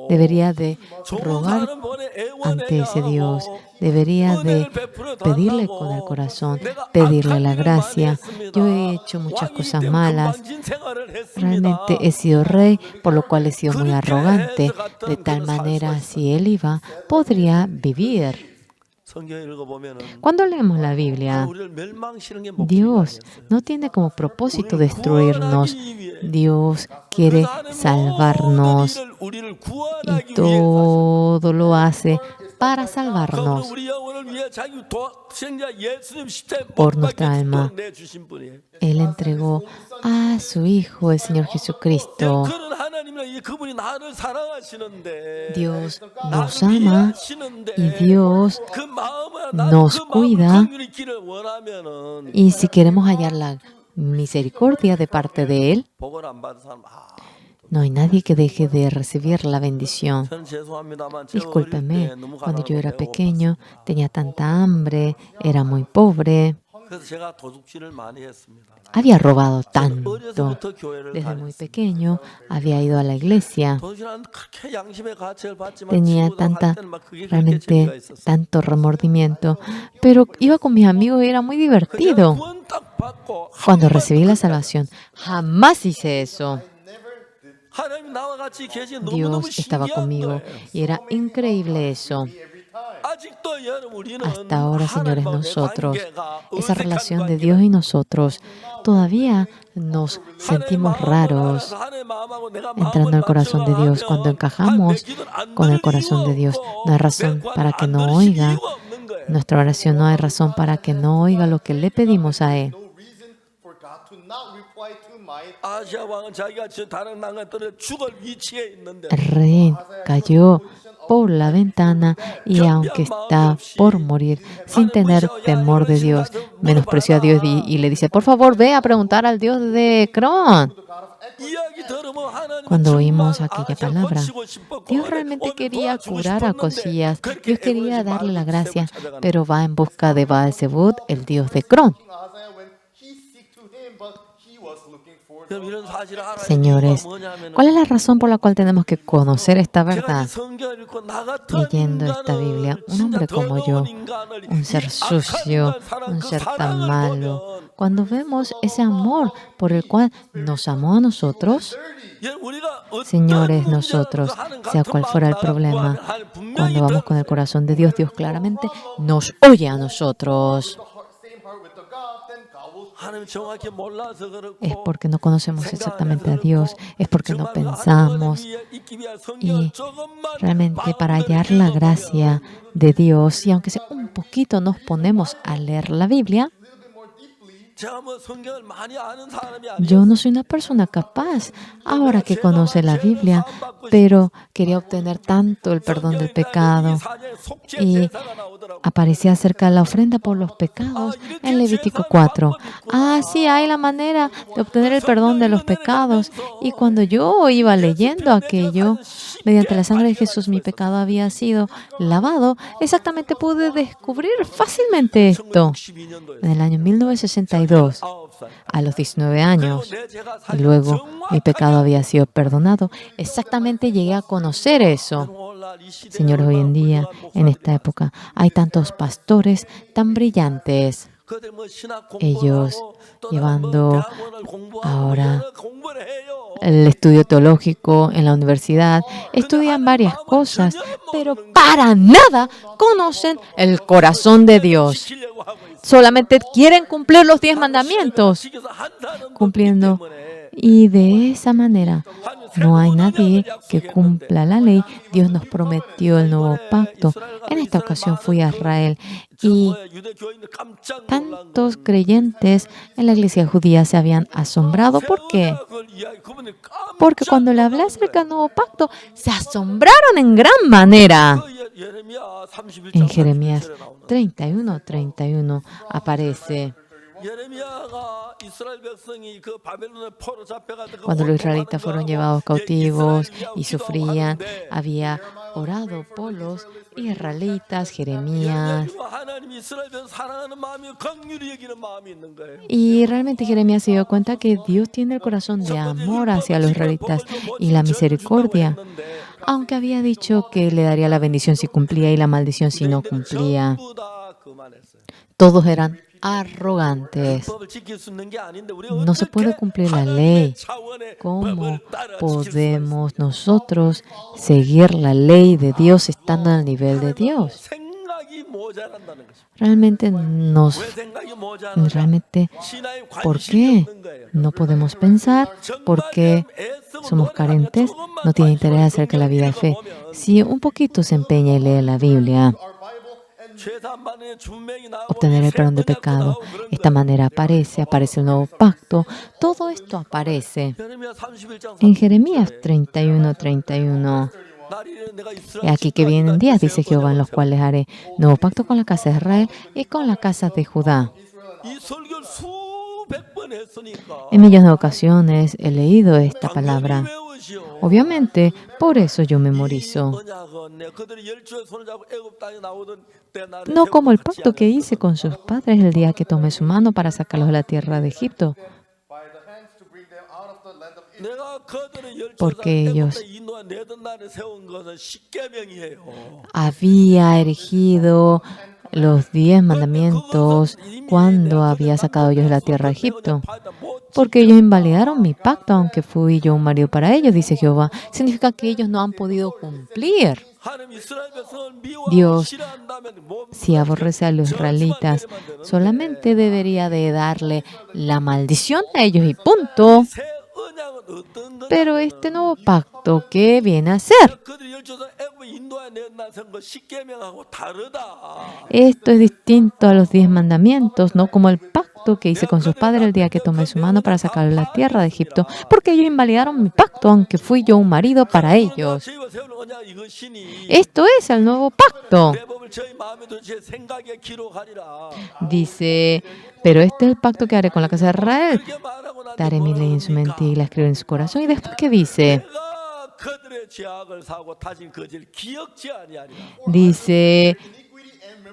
debería de rogar ante ese Dios, debería de pedirle con el corazón, pedirle la gracia. Yo he hecho muchas cosas malas, realmente he sido rey, por lo cual he sido muy arrogante, de tal manera si él iba, podría vivir. Cuando leemos la Biblia, Dios no tiene como propósito destruirnos. Dios quiere salvarnos y todo lo hace para salvarnos por nuestra alma. Él entregó a su Hijo, el Señor Jesucristo. Dios nos ama y Dios nos cuida. Y si queremos hallar la misericordia de parte de Él, no hay nadie que deje de recibir la bendición. Discúlpeme, cuando yo era pequeño tenía tanta hambre, era muy pobre, había robado tanto. Desde muy pequeño había ido a la iglesia, tenía realmente tanto remordimiento, pero iba con mis amigos y era muy divertido. Cuando recibí la salvación, jamás hice eso. Dios estaba conmigo y era increíble eso. Hasta ahora, señores, nosotros, esa relación de Dios y nosotros, todavía nos sentimos raros entrando al corazón de Dios. Cuando encajamos con el corazón de Dios, no hay razón para que no oiga nuestra oración, no hay razón para que no oiga lo que le pedimos a Él. El rey cayó por la ventana y aunque está por morir, sin tener temor de Dios, menospreció a Dios y le dice, por favor, ve a preguntar al Dios de Ecrón. Cuando oímos aquella palabra, Dios realmente quería curar a Ocosías, Dios quería darle la gracia, pero va en busca de Baal-zebub, el Dios de Ecrón. Señores, ¿cuál es la razón por la cual tenemos que conocer esta verdad? Leyendo esta Biblia, un hombre como yo, un ser sucio, un ser tan malo, cuando vemos ese amor por el cual nos amó a nosotros, señores, nosotros, sea cual fuera el problema, cuando vamos con el corazón de Dios, Dios claramente nos oye a nosotros. 하나님 정확히 몰라서 그렇고 es porque no conocemos exactamente a Dios, es porque no pensamos. Y realmente para hallar la gracia de Dios, y aunque sea un poquito nos ponemos a leer la Biblia, 제가 뭐 성경을 많이 아는 사람이 yo 아니에요. no soy una persona capaz ahora que conoce la Biblia, pero quería obtener tanto el perdón del pecado. Y aparecía acerca de la ofrenda por los pecados en Levítico 4. Ah, sí, hay la manera de obtener el perdón de los pecados. Y cuando yo iba leyendo aquello, mediante la sangre de Jesús mi pecado había sido lavado, exactamente pude descubrir fácilmente esto. En el año 1962, a los 19 años, y luego mi pecado había sido perdonado, exactamente llegué a conocer eso. Señores, hoy en día, en esta época, hay tantos pastores tan brillantes. Ellos llevando ahora el estudio teológico en la universidad, estudian varias cosas, pero para nada conocen el corazón de Dios. Solamente quieren cumplir los 10 mandamientos, cumpliendo. Y de esa manera no hay nadie que cumpla la ley. Dios nos prometió el nuevo pacto. En esta ocasión fui a Israel y tantos creyentes en la iglesia judía se habían asombrado. ¿Por qué? Porque cuando le hablé acerca del nuevo pacto, se asombraron en gran manera. En Jeremías 31:31 aparece: cuando los israelitas fueron llevados cautivos y sufrían, había orado por los israelitas, Jeremías. Y realmente Jeremías se dio cuenta que Dios tiene el corazón de amor hacia los israelitas y la misericordia, aunque había dicho que le daría la bendición si cumplía y la maldición si no cumplía. Todos eran arrogantes. No se puede cumplir la ley. ¿Cómo podemos nosotros seguir la ley de Dios estando al nivel de Dios? Realmente, ¿por qué no podemos pensar? ¿Por qué somos carentes? No tiene interés acerca de la vida de fe. Si un poquito se empeña y lee la Biblia, obtener el perdón de pecado. Esta manera aparece el nuevo pacto. Todo esto aparece en Jeremías 31:31. Y aquí que vienen días, dice Jehová, en los cuales haré nuevo pacto con la casa de Israel y con la casa de Judá. En millones de ocasiones he leído esta palabra. Obviamente, por eso yo memorizo. No como el pacto que hice con sus padres el día que tomé su mano para sacarlos de la tierra de Egipto. Porque ellos había erigido los 10 mandamientos cuando había sacado ellos de la tierra de Egipto. Porque ellos invalidaron mi pacto, aunque fui yo un marido para ellos, dice Jehová. Significa que ellos no han podido cumplir. Dios, si aborrece a los israelitas, solamente debería de darle la maldición a ellos y punto. Pero este nuevo pacto, ¿qué viene a ser? Esto es distinto a los 10 mandamientos, no como el pacto que hice con sus padres el día que tomé su mano para sacarlos de la tierra de Egipto, porque ellos invalidaron mi pacto, aunque fui yo un marido para ellos. Esto es el nuevo pacto. Dice, pero este es el pacto que haré con la casa de Israel. Daré mi ley en su mente y la escribiré en su corazón. Y después, ¿qué dice? Dice,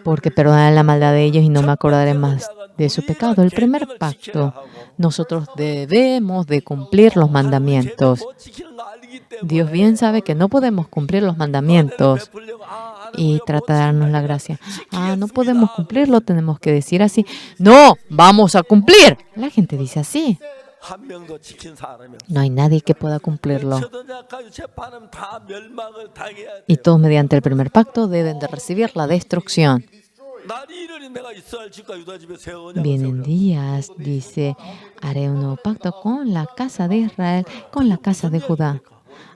porque perdonaré la maldad de ellos y no me acordaré más de su pecado. El primer pacto, nosotros debemos de cumplir los mandamientos. Dios bien sabe que no podemos cumplir los mandamientos y trata de darnos la gracia. No podemos cumplirlo, tenemos que decir así. No, vamos a cumplir. La gente dice así. No hay nadie que pueda cumplirlo. Y todos mediante el primer pacto deben de recibir la destrucción. 날이 이르니 내가 이스라엘 집과 유다 집에 새 언약을 Vienen 세우리라. días, dice, haré un nuevo pacto con la casa de Israel, con la casa de Judá.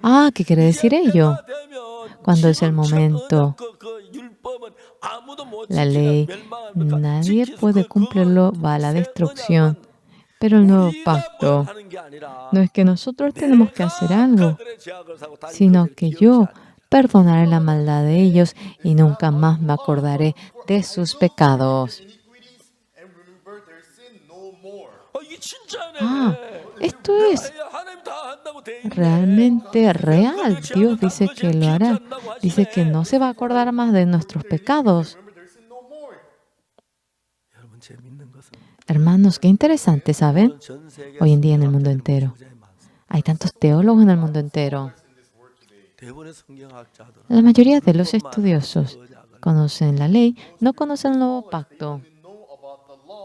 Ah, ¿qué quiere decir 이제 ello? 때가 되면 Cuando es el 지금처럼 momento, 언약 그 율법은 아무도 못 la 지키면 ley, 멸망합니까? nadie 지킬 수 puede cumplirlo, va a la 새 destrucción. 언약은 Pero el nuevo 우리가 뭘 pacto 하는 게 아니라 no es que nosotros tenemos que hacer 내가 algo, 그들의 죄악을 사고 다시 sino 그들을 que 기억지 yo 않으리라. perdonaré la maldad de ellos y nunca más me acordaré de sus pecados. iniquities and remember their sin no more. 이게 진짜네. Ah, esto es 하나님 다 한다고 돼 있네. realmente real. Dios dice que lo hará. Dice que no se va a acordar más de nuestros pecados. Remember their sin no more. 여러분 재밌는 것은 Hermanos, qué interesante, ¿saben? 전 세계 Hoy en día en el mundo entero. Hay tantos teólogos en el mundo entero. 대부분의 성경학자들은 La mayoría de los estudiosos conocen la ley, no conocen el nuevo pacto.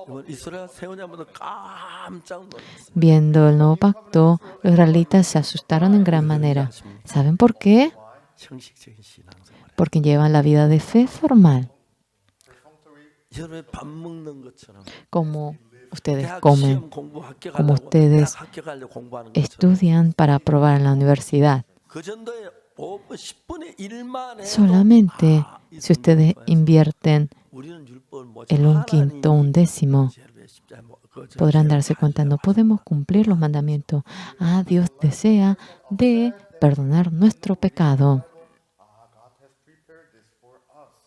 이번 이스라엘 새 언약보다 깜짝 놀랐어요. Viendo el nuevo pacto, los israelitas se asustaron en gran manera. ¿Saben por qué? 형식적인 신앙생활. Porque llevan la vida de fe formal, 여러분 밥 먹는 것처럼 como ustedes 대학 comen, 시험 공부 합격하려고 como ustedes 대학 합격하려고 공부하는 것처럼 estudian para aprobar en la universidad. 그 정도의 10분의 1만 해도 Solamente si ustedes invierten 우리는 율법을 못 el un quinto, un décimo, podrán darse cuenta, no podemos cumplir los mandamientos. Ah, Dios desea de perdonar nuestro pecado.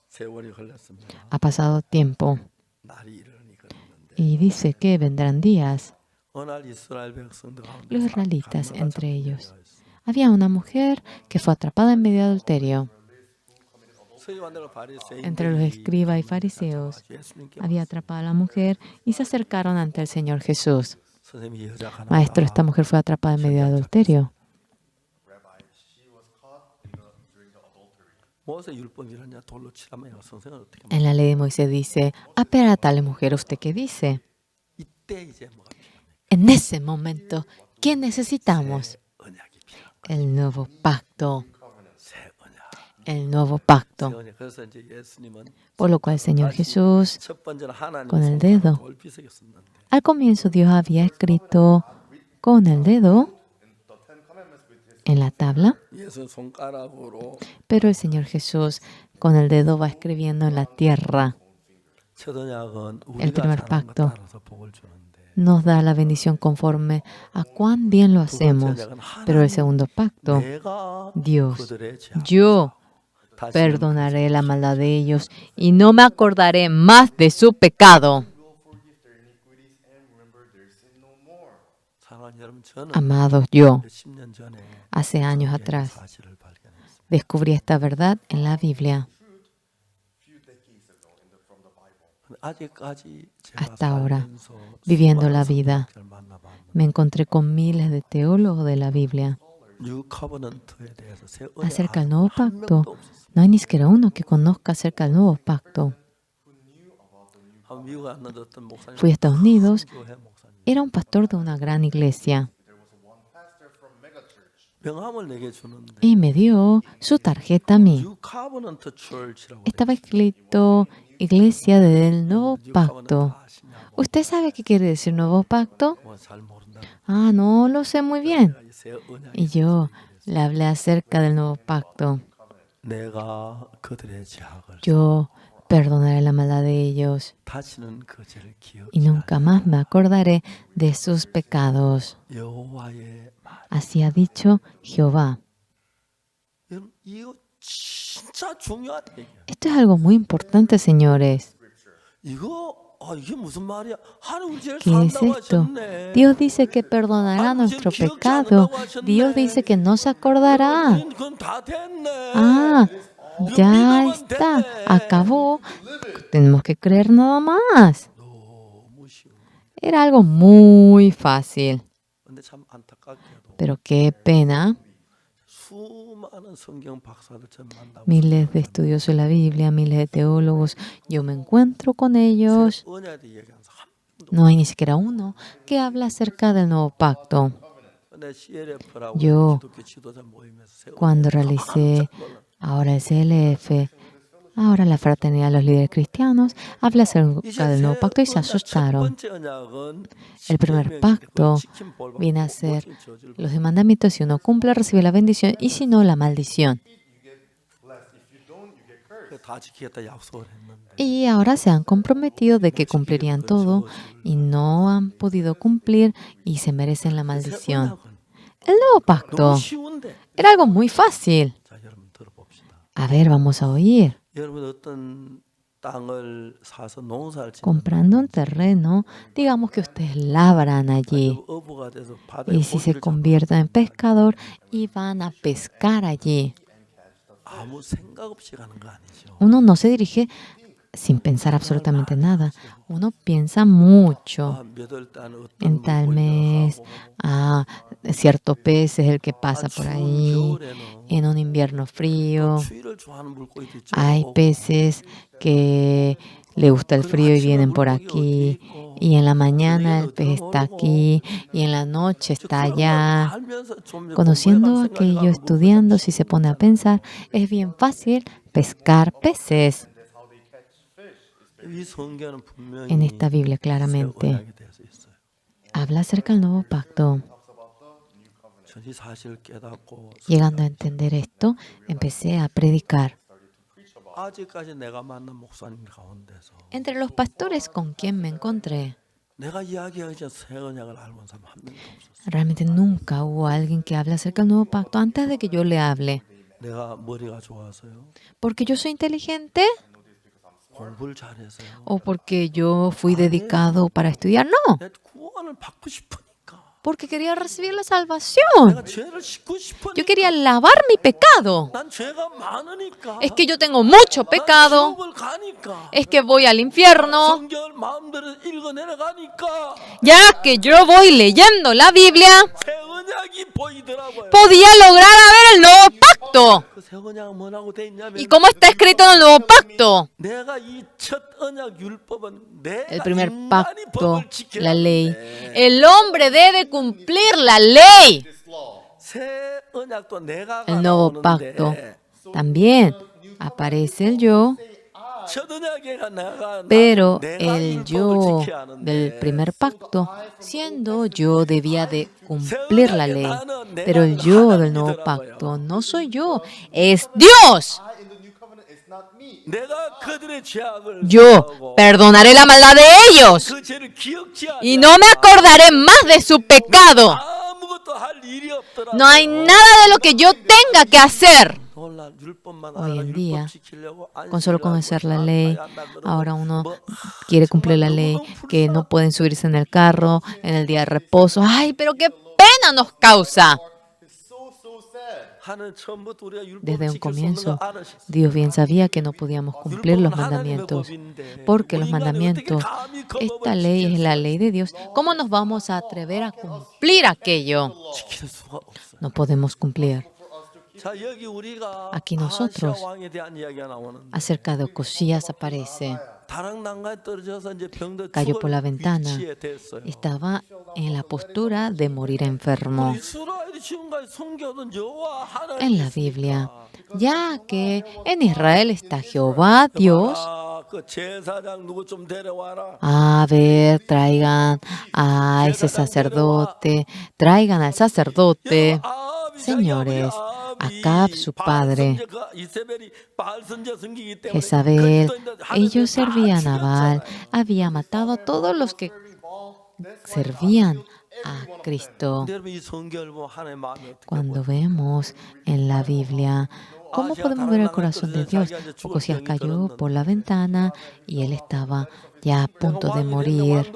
세월이 흘렀습니다. Ha pasado tiempo 날이 이르니 그랬는데 y dice que vendrán días. 어느 날 이스라엘 백성들 가운데 Los israelitas, entre ellos, había una mujer que fue atrapada en medio de adulterio. Entre los escribas y fariseos había atrapado a la mujer y se acercaron ante el Señor Jesús. Maestro, esta mujer fue atrapada en medio de adulterio. Rabbi, she was caught during the adultery. 모세 율법이라냐 돌로 치라며요. 선생은 어떻게 En la ley de Moisés dice, pero a tal mujer, ¿usted qué dice? 이때 이제 뭐가 필요합니까? En ese momento, ¿qué necesitamos? 언약이 필요한 El nuevo pacto. 새 언약. El nuevo pacto. 새 언약. 그래서 이제 예수님은 Por lo cual el Señor Jesús, 첫 번째는 하나님 con el dedo. 돌비석에 썼는데 al comienzo Dios había escrito con el dedo en la tabla, 예수 손가락으로 pero el Señor Jesús con el dedo va escribiendo en la tierra. 첫 언약은 El 우리가 primer 잘하는 것 pacto 따라서 복을 주는데 nos da la bendición conforme a cuán bien lo 두 번째 hacemos. 언약은 Pero el 하나님 segundo pacto, 내가 Dios, 그들의 죄악을 yo 다시는 perdonaré la maldad de ellos y no me acordaré más de su pecado. will forgive their iniquities and remember their sin no more. 사랑하는 여러분 저는 Amados, yo, 몇십 년 전에 hace años 성경의 atrás, 사실을 발견했습니다. descubrí esta verdad en la Biblia. Few decades ago from the Bible. 근데 아직까지 제가 Hasta ahora, 살면서 viviendo 수많은 la vida, 성경학자를 만나봤는데 me encontré con miles de teólogos de la Biblia. 뉴 커버넌트에 대해서 새 Acerca del 언약 nuevo 한 pacto, 명도 없었어요. no hay ni siquiera uno que conozca acerca del nuevo pacto. 한 미국 왔는데 어떤 목사님 Fui a Estados Unidos, 교회 목사님 era un pastor de una gran iglesia Pastor from megachurch. 명함을 내게 주는데 y me dio su tarjeta a mí. 뉴 커버넌트 처치라고 Estaba escrito Iglesia del Nuevo 뉴 Pacto. 커버넌트 아시냐고 ¿Usted sabe qué quiere decir nuevo pacto? 잘 모른다. Ah, no lo sé muy bien. 이 새 언약이 Y yo le hablé acerca del nuevo pacto. 내가 그들의 죄악을 Yo perdonaré la maldad de ellos 다시는 그 죄를 기억지 y nunca más me acordaré de sus pecados. 않아. 여호와의 말. Así ha dicho Jehová. 여러분 이거 진짜 중요한 얘기야. Esto es algo muy importante, señores. 이거 이게 무슨 말이야? 하나님 우리 죄를 ¿Qué es 산다고 esto? 하셨네. Dios dice que perdonará nuestro pecado. Dios dice que no se acordará. 그건 다 됐네. Ah, ya está. Acabó. Tenemos que creer nada más. 너무 쉬워. Era algo muy fácil. 근데 참 안타깝게도 Pero qué pena. 수많은 성경 박사들처럼 만나고 Miles de estudiosos de la Biblia, miles de teólogos. Yo me encuentro con ellos. 언약에 대해 얘기하는 사람 한 명도 No hay ni siquiera uno que habla acerca del nuevo pacto. 근데 CLF라고 Yo, 기독교 지도자 모임에서 세운 Cuando realicé ahora el CLF, Ahora la fraternidad de los líderes cristianos habla acerca 이제 del nuevo 새 pacto y se 언약 첫 asustaron. 번째 언약은 El primer pacto viene a ser los mandamientos. Si uno cumple, recibe la bendición y si no, la maldición. 다 지키겠다 약속을 했는데 Y ahora se han comprometido de que cumplirían todo y no han podido cumplir y se merecen la 새 maldición. 언약은 El nuevo 너무 pacto 쉬운데 era algo muy fácil. 자 여러분 들어봅시다. A ver, vamos a oír. 여러분 어떤 땅을 사서 농사를 짓는 Comprando un terreno, digamos que ustedes labran allí. 어부가 돼서 바다에 Y si se 고기를 convierten en pescador y van a pescar allí. 아무 생각 없이 가는 거 아니죠. Uno no se dirige sin pensar absolutamente nada. Uno piensa mucho. 몇월 달 어떤 En tal mes, cierto pez es el que pasa por ahí. En un invierno frío, 추위를 좋아하는 물고기도 있죠. hay peces que le gusta el frío y vienen por aquí. Y en la mañana el pez está aquí y en la noche está allá. Conociendo aquello, estudiando, si se pone a pensar, es bien fácil pescar peces. 이 성경은 분명히 En esta Biblia 새 claramente 언약에 대해서 있어요. habla acerca del nuevo pacto. 전이 사실을 깨닫고 Llegando a entender esto, empecé a predicar. 아직까지 내가 만난 목사님 가운데서 Entre los pastores con quien me encontré, 내가 이야기하기 전 새 언약을 알고 온 사람 한 명도 없었어. realmente nunca hubo alguien que hable acerca del nuevo pacto antes de que yo le hable. 내가 머리가 좋아서요. ¿Porque yo soy inteligente? 공부를 잘해서요. ¿O porque yo fui dedicado para estudiar? No, 내 구원을 받고 싶으니까. porque quería recibir la salvación. 내가 죄를 씻고 싶으니까. Yo quería lavar mi pecado. 난 죄가 많으니까. Es que yo tengo mucho 난 pecado. 지옥을 가니까. Es que voy al infierno. 성경을 마음대로 읽어 내려가니까 Ya que yo voy leyendo la Biblia, 새 언약이 보이더라고요. podía lograr a ver el nuevo pacto. 그 새 언약은 뭐라고 돼 있냐면 ¿Y cómo está escrito en el nuevo pacto? 내가 이 첫 언약 율법은 내가 El primer 인간이 pacto, 법을 지켜야 la ley. 하는데 El hombre debe cumplir la ley. 새 언약도 내가 El nuevo pacto. 가나오는데 También aparece el yo, 첫 언약에가 pero 내가 el 율법을 yo 지켜야 하는데 del primer pacto, siendo yo, debía de cumplir la ley. Pero el yo del nuevo pacto no soy yo, es Dios. 내가 그들의 죄악을 Yo 사하고 perdonaré la maldad de ellos 그 죄를 기억지 y no me acordaré más de su pecado. 아무것도 할 일이 없더라. No hay nada de lo que yo tenga que hacer. 놀라 율법만 Hoy 알아 en día, 율법 지키려고 Con solo 안식일하고 conocer la 잘 ley, 가야 한다 그러고 ahora uno 뭐, quiere cumplir la ley, que no pueden subirse en el carro en el día de reposo. ¡Ay, pero qué pena nos causa! 하나님 처음부터 우리가 율법을 Desde un 지킬 수 없는 거 comienzo, 알으셨어요. Dios bien sabía que no podíamos cumplir los 율법은 하나님의 mandamientos, 법인데 porque los 우리 인간이 mandamientos, 어떻게 감히 그 esta 법을 ley es 지킬 la ley de Dios. ¿Cómo nos vamos a atrever a cumplir aquello? 지킬 수가 없어요. No podemos cumplir. 자 여기 우리가 Aquí nosotros, 아시아 왕에 대한 이야기가 나오는데 Acerca de Ocosías aparece. 다락난가에 떨어져서 이제 병들 Cayó por la 죽을 ventana. 위치에 됐어요. Estaba en la postura de morir enfermo. 이스라엘이 지금까지 섬겨오던 여호와 하나님 En la Biblia, ya que en Israel está Jehová Dios. 그 제사장 누구 좀 데려와라. A ver, traigan a ese sacerdote, traigan al sacerdote. Señores, Acab, su padre, Jezabel, ellos servían a Baal, había matado a todos los que servían a Cristo. Cuando vemos en la Biblia, ¿cómo podemos ver el corazón de Dios? Ocosías cayó por la ventana y él estaba ya a punto de morir.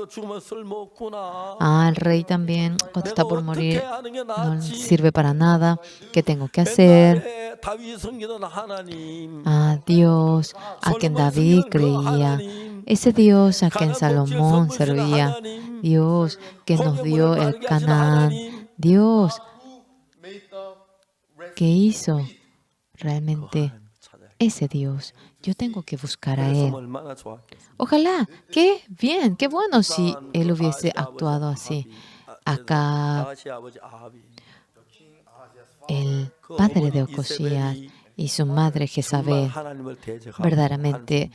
El rey también, cuando está por morir, no sirve para nada. ¿Qué tengo que hacer? Dios a quien David creía, ese Dios a quien Salomón servía, Dios que nos dio el Canaán, Dios que hizo realmente ese Dios. Yo tengo que buscar a Él. Ojalá, qué bien, qué bueno si Él hubiese actuado así. Acá, el padre de Ocosías, y su madre Jezabel verdaderamente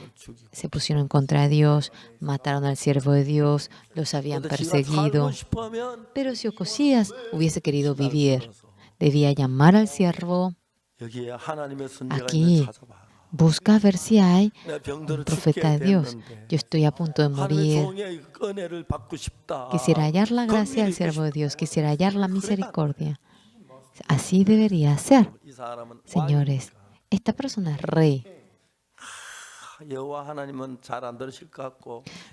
se pusieron en contra de Dios, mataron al siervo de Dios, los habían perseguido. Pero si Ocosías hubiese querido vivir, debía llamar al siervo. Aquí, busca ver si hay un profeta de Dios. Yo estoy a punto de morir. Quisiera hallar la gracia del siervo de Dios. Quisiera hallar la misericordia. Así debería ser. Señores, esta persona es rey.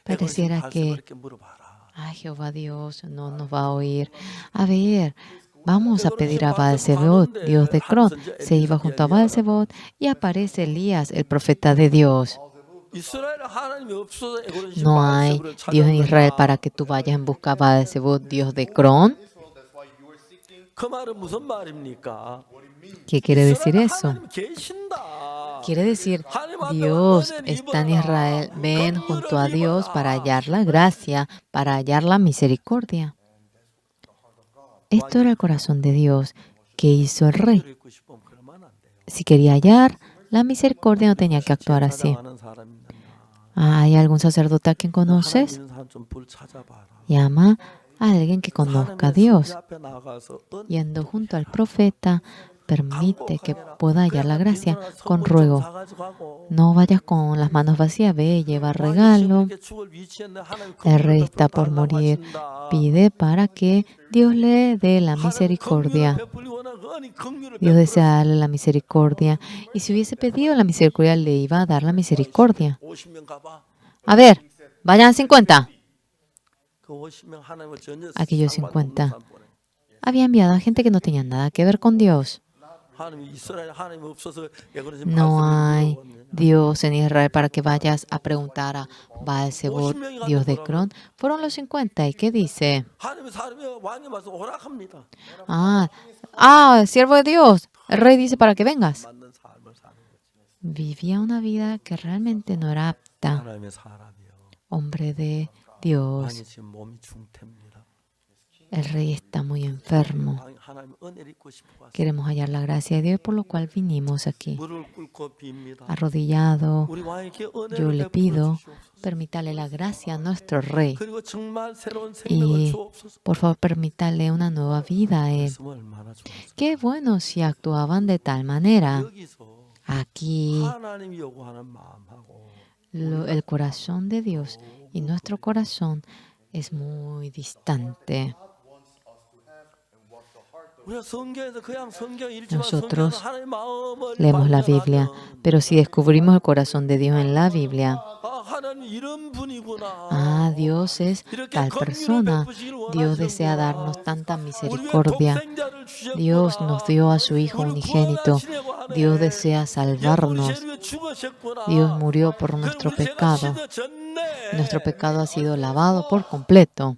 Pareciera que Jehová Dios no nos va a oír. A ver, vamos a pedir a Baal-Zebub, Dios de Cron. Se iba junto a Baal-Zebub y aparece Elías, el profeta de Dios. No hay Dios en Israel para que tú vayas en busca de Baal-Zebub, Dios de Cron. ¿Qué quiere decir eso? Quiere decir, Dios está en Israel. Ven junto a Dios para hallar la gracia, para hallar la misericordia. Esto era el corazón de Dios que hizo el rey. Si quería hallar la misericordia, no tenía que actuar así. ¿Hay algún sacerdote a quien conoces? Llama a alguien que conozca a Dios. Yendo junto al profeta, permite que pueda hallar la gracia con ruego. No vayas con las manos vacías, ve, lleva regalo. El rey está por morir. Pide para que Dios le dé la misericordia. Dios desea darle la misericordia. Y si hubiese pedido la misericordia, le iba a dar la misericordia. A ver, vayan 50. Aquellos 50 había enviado a gente que no tenía nada que ver con Dios. No hay Dios en Israel para que vayas a preguntar a Baal-Zebub, Dios de Cron. Fueron los 50. ¿Y qué dice? Siervo de Dios. El rey dice para que vengas. Vivía una vida que realmente no era apta. Hombre de Dios. El rey está muy enfermo. Queremos hallar la gracia de Dios, por lo cual vinimos aquí. Arrodillado, yo le pido, permítale la gracia a nuestro rey. Y, por favor, permítale una nueva vida a él. Qué bueno si actuaban de tal manera. Aquí, el corazón de Dios y nuestro corazón es muy distante. Nosotros leemos la Biblia, pero si descubrimos el corazón de Dios en la Biblia, Dios es tal persona. Dios desea darnos tanta misericordia. Dios nos dio a su Hijo unigénito. Dios desea salvarnos. Dios murió por nuestro pecado. Nuestro pecado ha sido lavado por completo.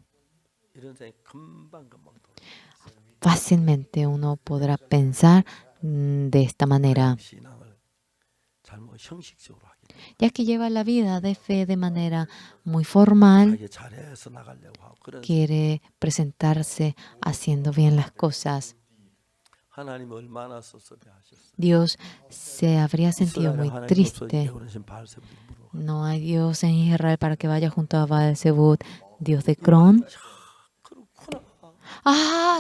Fácilmente uno podrá pensar de esta manera, ya que lleva la vida de fe de manera muy formal, quiere presentarse haciendo bien las cosas. Dios se habría sentido muy triste. No hay Dios en Israel para que vaya junto a Baal-Zebub, Dios de Cron.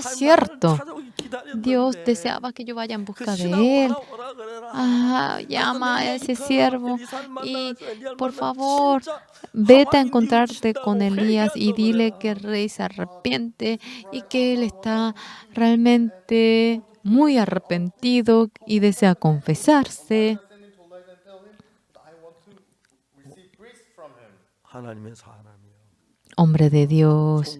Cierto. Dios deseaba que yo vaya en busca de él. Llama a ese siervo y, por favor, vete a encontrarte con Elías y dile que el rey se arrepiente y que él está realmente muy arrepentido y desea confesarse. Hombre de Dios,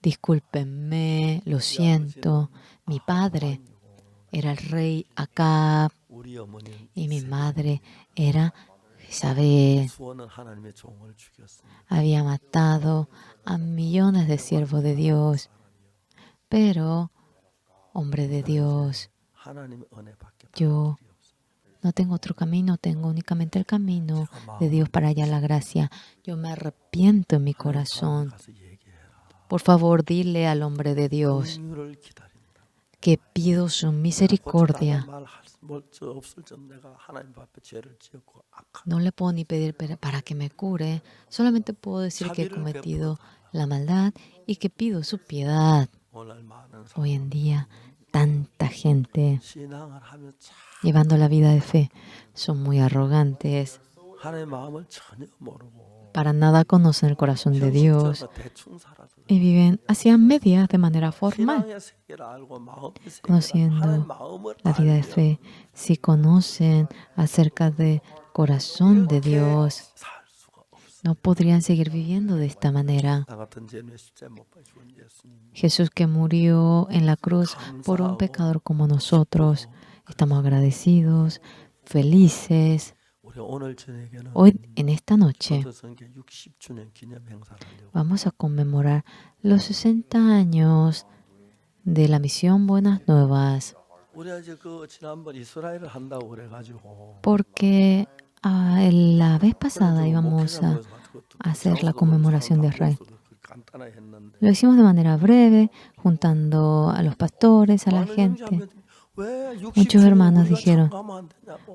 discúlpenme, lo siento. Mi padre era el rey Acab y mi madre era Jezabel. Había matado a millones de siervos de Dios. Pero, hombre de Dios, yo no tengo otro camino, tengo únicamente el camino de Dios para hallar la gracia. Yo me arrepiento en mi corazón. Por favor, dile al hombre de Dios, que pido su 고쳐달라는 misericordia. 말할수 없을 점 내가 하나님 앞에 죄를 지었고 악한 No le puedo ni pedir para que me cure, solamente puedo decir que he cometido la maldad y que pido su piedad. 오늘 많은 Hoy en día, tanta gente 신앙을 하면 참 llevando la vida de fe son muy arrogantes, 하나님의 마음을 전혀 모르고 para nada conocen el corazón de Dios 형식적으로 대충 살아서 y viven hacia medias de manera formal, 신앙의 세계를 알고 마음의 세계를 conociendo 하나님 마음을 la vida de 알면 fe. Si conocen acerca del corazón de 이렇게 Dios, 살 수가 없어. no podrían seguir viviendo de esta manera. 나 같은 죄인의 십자에 못 박혀 죽은 예수님 Jesús que murió en la cruz por un pecador como nosotros, estamos agradecidos, felices. 우리 오늘 저녁에는 Hoy, en esta noche, 전도선교 60주년 기념 행사를 하려고 vamos a conmemorar los 60 años de la misión Buenas Nuevas, 우리 아직 그 지난번 이스라엘을 한다고 그래가지고 porque la vez pasada íbamos a hacer la conmemoración de Israel. 간단하게 했는데 Lo hicimos de manera breve, juntando a los pastores, a la gente. Muchos hermanos dijeron,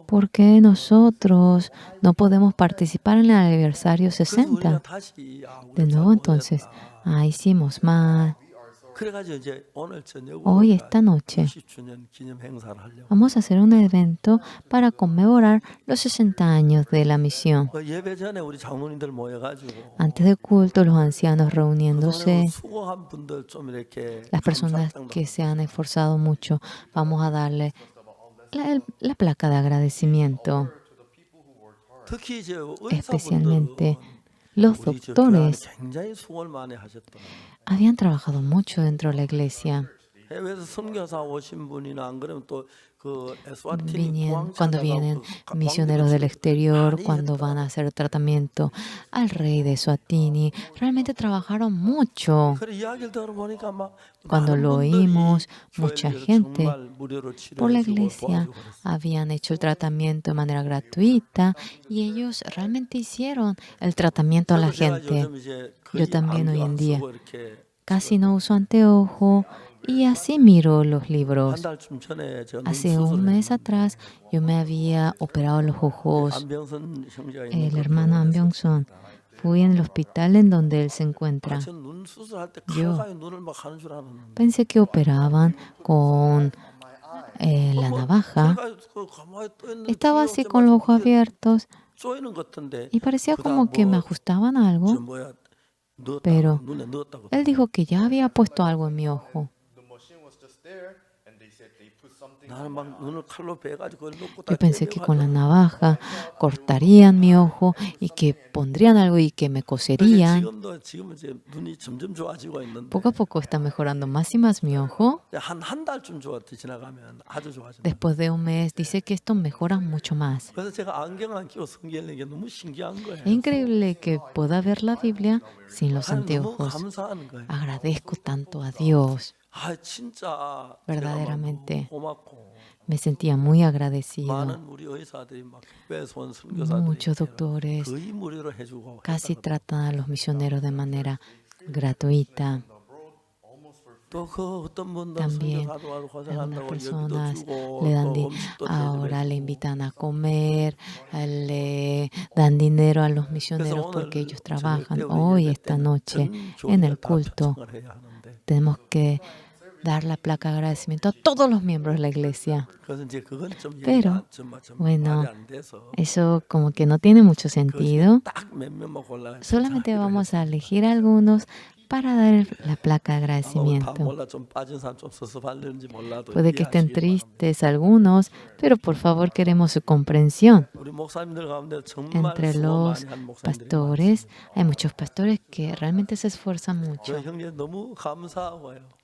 ¿por qué nosotros no podemos participar en el aniversario 60? De nuevo, entonces, hicimos mal. Hoy, esta noche, vamos a hacer un evento para conmemorar los 60 años de la misión. Antes del culto, los ancianos reuniéndose, las personas que se han esforzado mucho, vamos a darle la placa de agradecimiento. Especialmente los doctores habían trabajado mucho dentro de la iglesia. Cuando vienen misioneros del exterior, cuando van a hacer tratamiento al rey de Eswatini, realmente trabajaron mucho. Cuando lo oímos, mucha gente por la iglesia habían hecho el tratamiento de manera gratuita y ellos realmente hicieron el tratamiento a la gente. Yo también hoy en día casi no uso anteojo y así miro los libros. Hace un mes atrás yo me había operado los ojos. El hermano An Byung-son, fui en el hospital en donde él se encuentra. Yo pensé que operaban con la navaja. Estaba así con los ojos abiertos y parecía como que me ajustaban algo, pero él dijo que ya había puesto algo en mi ojo. Yo pensé que con la navaja cortarían mi ojo y que pondrían algo y que me coserían. Poco a poco está mejorando más y más mi ojo. Después de un mes dice que esto mejora mucho más. Es increíble que pueda ver la Biblia sin los anteojos. Agradezco tanto a Dios. Verdaderamente me sentía muy agradecido. Muchos doctores casi tratan a los misioneros de manera gratuita. También algunas personas ahora le invitan a comer, le dan dinero a los misioneros porque ellos trabajan. Hoy, esta noche, en el culto, tenemos que dar la placa de agradecimiento a todos los miembros de la iglesia. Pero, bueno, eso como que no tiene mucho sentido. Solamente vamos a elegir algunos para dar la placa de agradecimiento. Puede que estén tristes algunos, pero por favor queremos su comprensión. Entre los pastores, hay muchos pastores que realmente se esfuerzan mucho.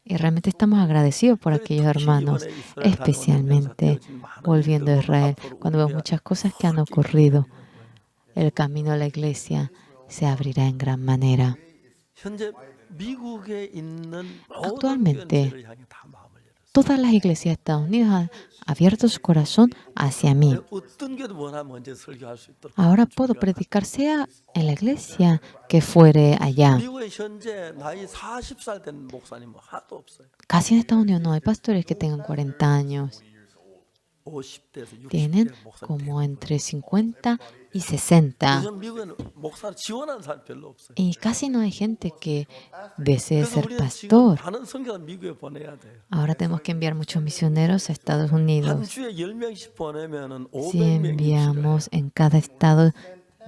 Y realmente estamos agradecidos por aquellos hermanos, especialmente volviendo a Israel, cuando vemos muchas cosas que han ocurrido. El camino a la iglesia se abrirá en gran manera. Actualmente, todas las iglesias de Estados Unidos han abierto su corazón hacia mí. 어떤 교회도 원하면 언제 설교할 수 있도록. Ahora puedo predicar sea en la iglesia que fuere allá. 미국에 현재 나이 40살 된 목사님 하나도 없어요. Casi en Estados Unidos no hay pastores que tengan 40 años. 50대에서 Tienen 60대 목사님. como entre 50 y 60. 요즘 미국에는 목사를 지원하는 사람 별로 없어요. Y casi no hay gente que desee 그래서 ser 우리는 지금 pastor. 많은 선교사 미국에 보내야 돼요. Ahora tenemos que enviar muchos misioneros a Estados 한 Unidos. 주에 10명씩 보내면은 Si 500명이 enviamos en cada estado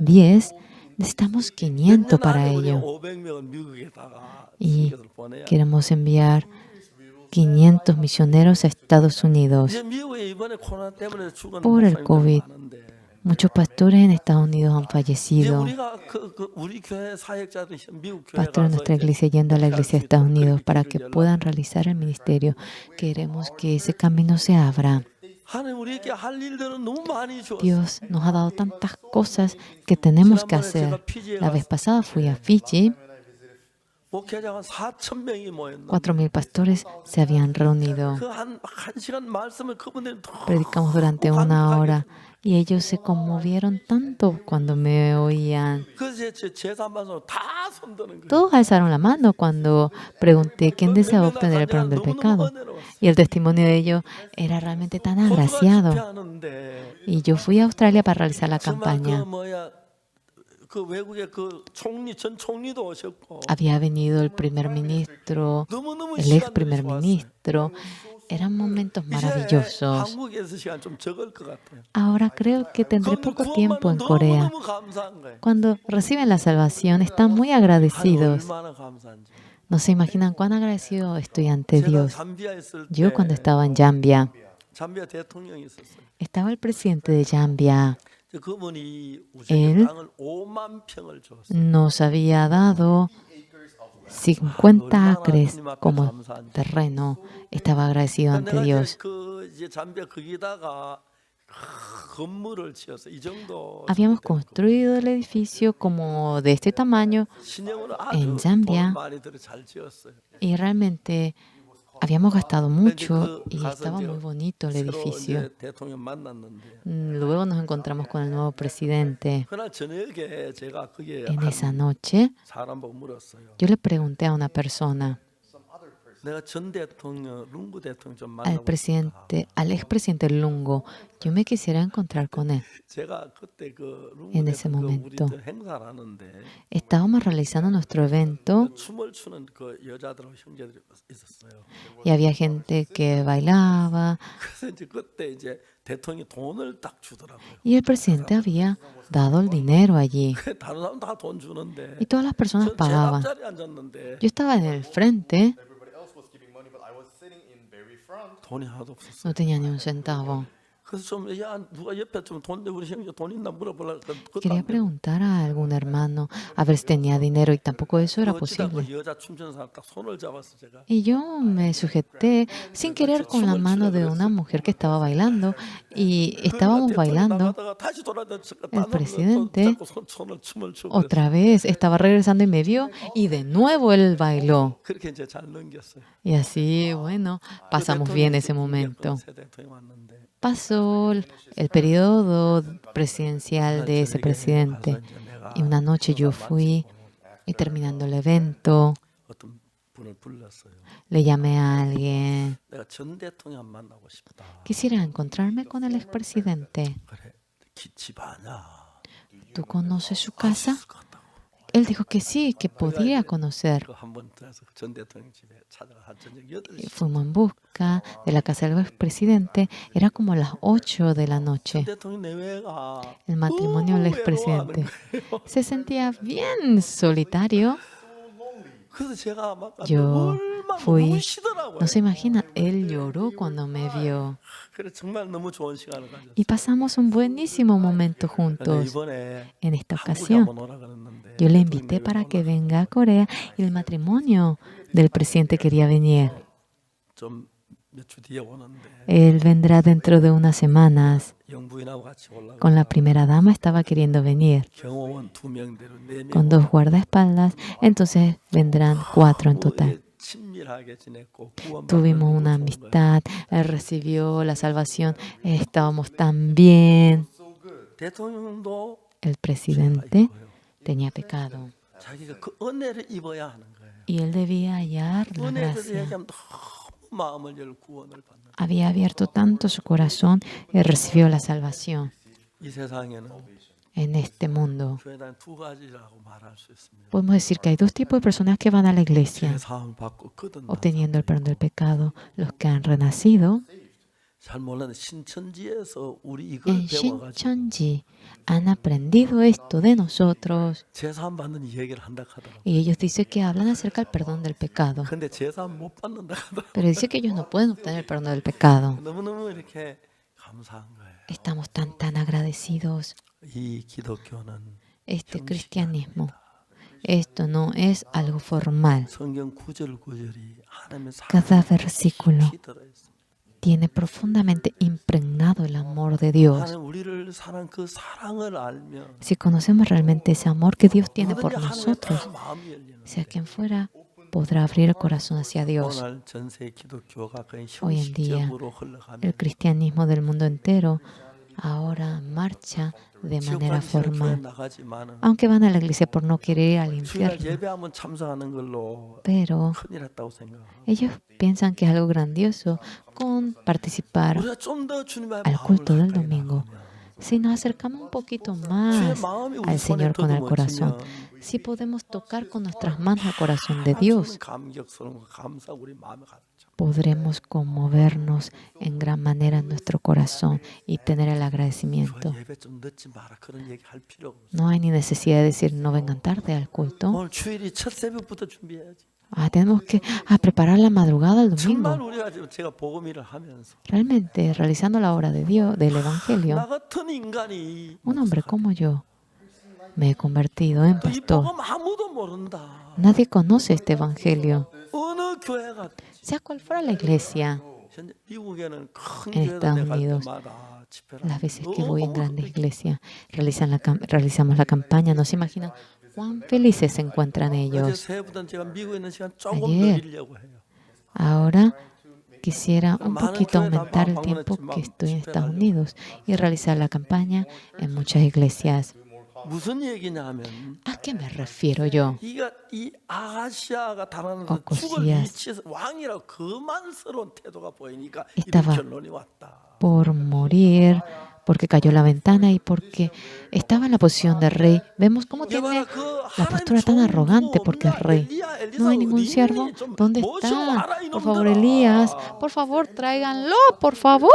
10, necesitamos 500 para ello. 500명은 미국에다가 Y 선교사를 보내야 돼요. queremos enviar 500 misioneros a Estados Unidos. 이제 미국에 이번에 코로나 때문에 죽은 Por el 목사님들 COVID. 많은데 Muchos pastores en Estados Unidos han 이제 fallecido. 우리가 우리 교회 사역자들 미국 교회 Pastores de nuestra iglesia yendo a la iglesia de Estados Unidos para que puedan realizar el ministerio. Queremos que ese camino se abra. 하나님 우리에게 할 일들은 너무 많이 줬어요. Dios nos ha dado tantas cosas que tenemos que hacer. La vez pasada fui a Fiji. 목회자가 4,000명이 모였는데 4,000 pastores se habían reunido. 그한 시간 말씀을 그분들이 Predicamos durante 1 hora y ellos se conmovieron tanto cuando me oían. 그래서 제3반으로 다 손드는 거예요. Todos alzaron la mano cuando pregunté quién deseaba obtener el perdón del pecado. Y el testimonio de ellos era realmente tan agraciado. Y yo fui a Australia para realizar la campaña. 그 외국의 그 총리 전 총리도 오셨고 Había venido el primer ministro, 너무너무 el ex 시간들이 primer 좋았어요. ministro. Eran momentos 이제 maravillosos. 한국에서 시간 좀 적을 것 같아요. Ahora creo que tendré 그런데 poco tiempo en 구원받는 Corea. 너무너무 감사한 거예요. Cuando reciben la salvación están muy 하나님 agradecidos. 얼마나 감사한지. No se imaginan cuán agradecido estoy ante 제가 Dios. 잠비아에 있을 Yo 때 cuando estaba en Zambia, 잠비아 대통령이 있었어요. estaba el presidente de Zambia. 그분이 Él 우리 땅을 5만 평을 줬어요. Nos había dado 50 acres como terreno. Estaba agradecido ante 내가 Dios. 그 이제 잠비아 거기다가 건물을 지었어. 이 정도 Habíamos construido el edificio como de este tamaño 신형으로 en 아주 Zambia. 돈 많이 들어 잘 지었어요. y realmente habíamos gastado mucho y estaba muy bonito el 새로 edificio. 이제 대통령 만났는데 Luego nos encontramos con el nuevo presidente. 그날 저녁에 제가 거기에 En 한 esa noche 사람 보고 물었어요. yo le pregunté a una persona, 내가 전 대통령, 룽구 대통령 좀 al 만나고 presidente, al expresidente Lungo, yo me quisiera encontrar con él. 제가 그때 그 룽구 En ese 대통령 momento. 우리 행사를 하는데 Estábamos realizando nuestro evento 춤을 추는 그 여자들하고 형제들이 있었어요. y había gente que bailaba 그래서 이제 그때 이제 대통령이 돈을 딱 주더라고요. y el presidente había dado el dinero allí 다른 사람 다 돈 주는데 y todas las personas 전 제 pagaban. 앞자리에 앉았는데 Yo estaba en el frente, Everybody else was giving money, but I was sitting in very front. 돈이 하나도 없었어요. no tenía ni un centavo. 그래서 좀 야 누가 옆에 좀 돈 우리 형제 돈 있나 물어보려고 그것도 Quería 안 되고. preguntar a algún hermano a ver si tenía dinero y tampoco eso era 어찌다 그 posible. 여자 춤추는 사람 딱 손을 잡았어 제가. Y yo me sujeté sin querer con la mano de una mujer que estaba bailando y estábamos 대통령 bailando. 나가다가 다시 돌아다니까 El presidente 손을 춤을 추고 Otra vez estaba regresando y me vio y de nuevo él bailó. 그렇게 이제 잘 넘겼어요. Y así, bueno, pasamos bien ese momento. 새 대통령 왔는데 Pasó el periodo presidencial de ese presidente y una noche yo fui y terminando el evento 어떤 분을 불렀어요. le llamé a alguien. 내가 전 대통령 만나고 싶다. Quisiera encontrarme con el expresidente. 그래 집 아냐? ¿Tú conoces su casa? 있을 것 같다고. Él dijo que sí, que podría conocer. 그 한번 들어서 전 대통령 집에 찾아가 한 저녁 Y 8시. fuimos en busca de la casa del expresidente. Era como las 8 de la noche. 대통령 내외가 El matrimonio del expresidente. Se sentía bien solitario. 그래서 제가 막 Yo 얼마나 fui, 우시더라고요. no se imagina, él lloró cuando me vio. 그래 정말 너무 좋은 시간을 가졌어요. Y pasamos un buenísimo momento 근데 juntos. 이번에 En esta 한국에 ocasión, 한번 오라 그랬는데 yo le invité para que venga a Corea y el matrimonio del presidente quería venir. 좀몇 주 뒤에 오는데 Él vendrá dentro de unas semanas. 영부인하고 같이 올라가. Con la primera dama estaba queriendo venir. 경호원 2명대로 4명. Con 2 guardaespaldas, entonces vendrán 4 en total. 친밀하게 지냈고 구원받는 Tuvimos una 무서운 거예요. amistad, Él recibió la salvación, estábamos tan bien. So good. 대통령도 El 죄가 presidente 있고요. tenía pecado 자기가 그 은혜를 입어야 하는 거예요. y él debía hallar la 은혜를 gracia. 얘기하면 너무 마음을 열 구원을 받는. Había abierto tanto su corazón y recibió la salvación. 이 세상에는 En este mundo 교회는 두 가지라고 말할 수 있습니다. podemos decir que hay dos tipos de personas que van a la iglesia 죄 사함 받고 거듭난 obteniendo el perdón del pecado: los que han renacido 잘 몰랐는데 신천지에서 우리 이걸 en 배워가지고 Shincheonji, han aprendido esto de nosotros. 죄 사함 받는 얘기를 한다 하더라고. Y ellos dicen que hablan acerca del perdón del pecado, 근데 죄 사함 못 받는다 하더라고. pero dice que ellos no pueden obtener el perdón del pecado. 너무너무 이렇게 감사한 거예요. Estamos tan agradecidos. 이 기독교는 Este cristianismo, esto no es algo formal. 성경 구절 구절이 하나님의 Cada 사랑이 versículo 깊이 들어있습니다. tiene profundamente impregnado el amor de Dios. 하나님 우리를 사랑 그 사랑을 알면 Si conocemos realmente ese amor que Dios tiene por 뭐든지 하나님의 nosotros, 다 마음이 열리는 sea quien fuera, podrá abrir el corazón hacia Dios. 오늘 전세 기독교가 거의 Hoy en día, 형식적으로 흘러가면 el cristianismo del mundo entero ahora marcha de manera 지옥까지 교회 formal. 나가지만은 Aunque van a la iglesia por no querer ir al 주일 infierno, 예배하면 참석하는 걸로 pero 큰일 했다고 생각하고 ellos piensan que es algo grandioso con participar 우리가 좀 더 주님의 al 마음을 culto del 가까이 domingo. 나가면 Si nos acercamos un poquito 주의 más 마음이 우리 al 손에 Señor con el corazón, 더듬어지면 si podemos tocar con nuestras manos el corazón de Dios, 감격스러운 거 감사 우리 마음에 가득 차. podremos conmovernos en gran manera en nuestro corazón y tener el agradecimiento. 주일 예배 좀 늦지 마라 그런 얘기 할 필요 없어. No hay ni necesidad de decir no vengan tarde al culto. 오늘 주일이 첫 새벽부터 준비해야지. Tenemos que preparar la madrugada el 정말 domingo. 우리가 지금 제가 복음 일을 하면서 Realmente, realizando la obra de Dios, del 나 Evangelio, 같은 인간이 un hombre como yo me he convertido en 또 이 pastor. 복음 아무도 모른다. Nadie conoce este Evangelio. 어느 교회가 Sea cual fuera la iglesia, 현재 미국에는 큰 En 교회들 Estados 내가 갈 Unidos, 때마다 집회를 las veces que 너무 voy en grandes 기쁘게 iglesias, realizamos la campaña, no se imaginan cuán felices se encuentran 어제 ellos. 새해부터는 제가 미국에 있는 시간 조금 Ayer. 늘리려고 해요. Ahora quisiera un poquito aumentar el tiempo que estoy en Estados Unidos y realizar la campaña en muchas iglesias. 무슨 얘기냐 하면 ¿A qué me refiero yo? 이 아하시아가 달아나서 죽을 오코시아스. 위치에서 왕이라고 그만스러운 태도가 보이니까 Estaba 이런 결론이 왔다. por morir, porque cayó la ventana y porque estaba en la posición de rey. Vemos cómo tiene la postura tan arrogante porque es rey. No hay ningún siervo. ¿Dónde está? Por favor, Elías, por favor, tráiganlo, por favor.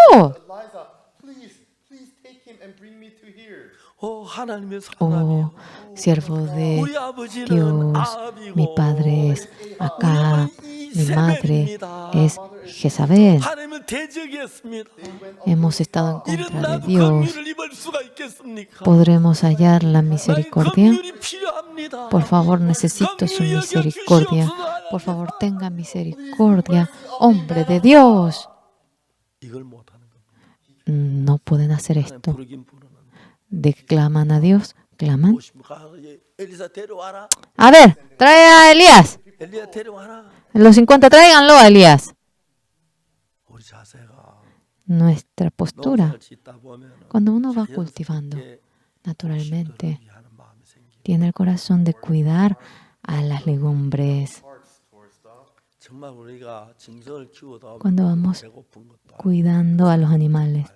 Eliza, please take him and bring me to here. 하나님의 Oh, 사람이요. siervo de 우리 아버지는 Dios, 아합이고 mi padre es Acab, mi madre 이세벨입니다. es Jezabel. 하나님을 대적했습니다. Hemos estado en 이런 contra de 나도 Dios. 긍휼을 입을 수가 있겠습니까? ¿Podremos hallar la 나의 misericordia? 긍휼이 필요합니다. Por favor, necesito su misericordia. Por favor, tenga misericordia, hombre de Dios. 이걸 못하는 겁니다. No pueden hacer 하나님 esto. 부르긴 부르는 ¿De que claman a Dios? ¿Claman? 오십니까? 엘리사 데려와라. A ver, trae a Elías. 엘리야 데려와라. Los 50, tráiganlo a Elías. 우리 자세가 Nuestra postura, 농사를 짓다 보면 cuando uno va cultivando, naturalmente, tiene el corazón de cuidar a las legumbres. 정말 우리가 짐승을 키우다 Cuando vamos 배고픈 것도 cuidando a los animales,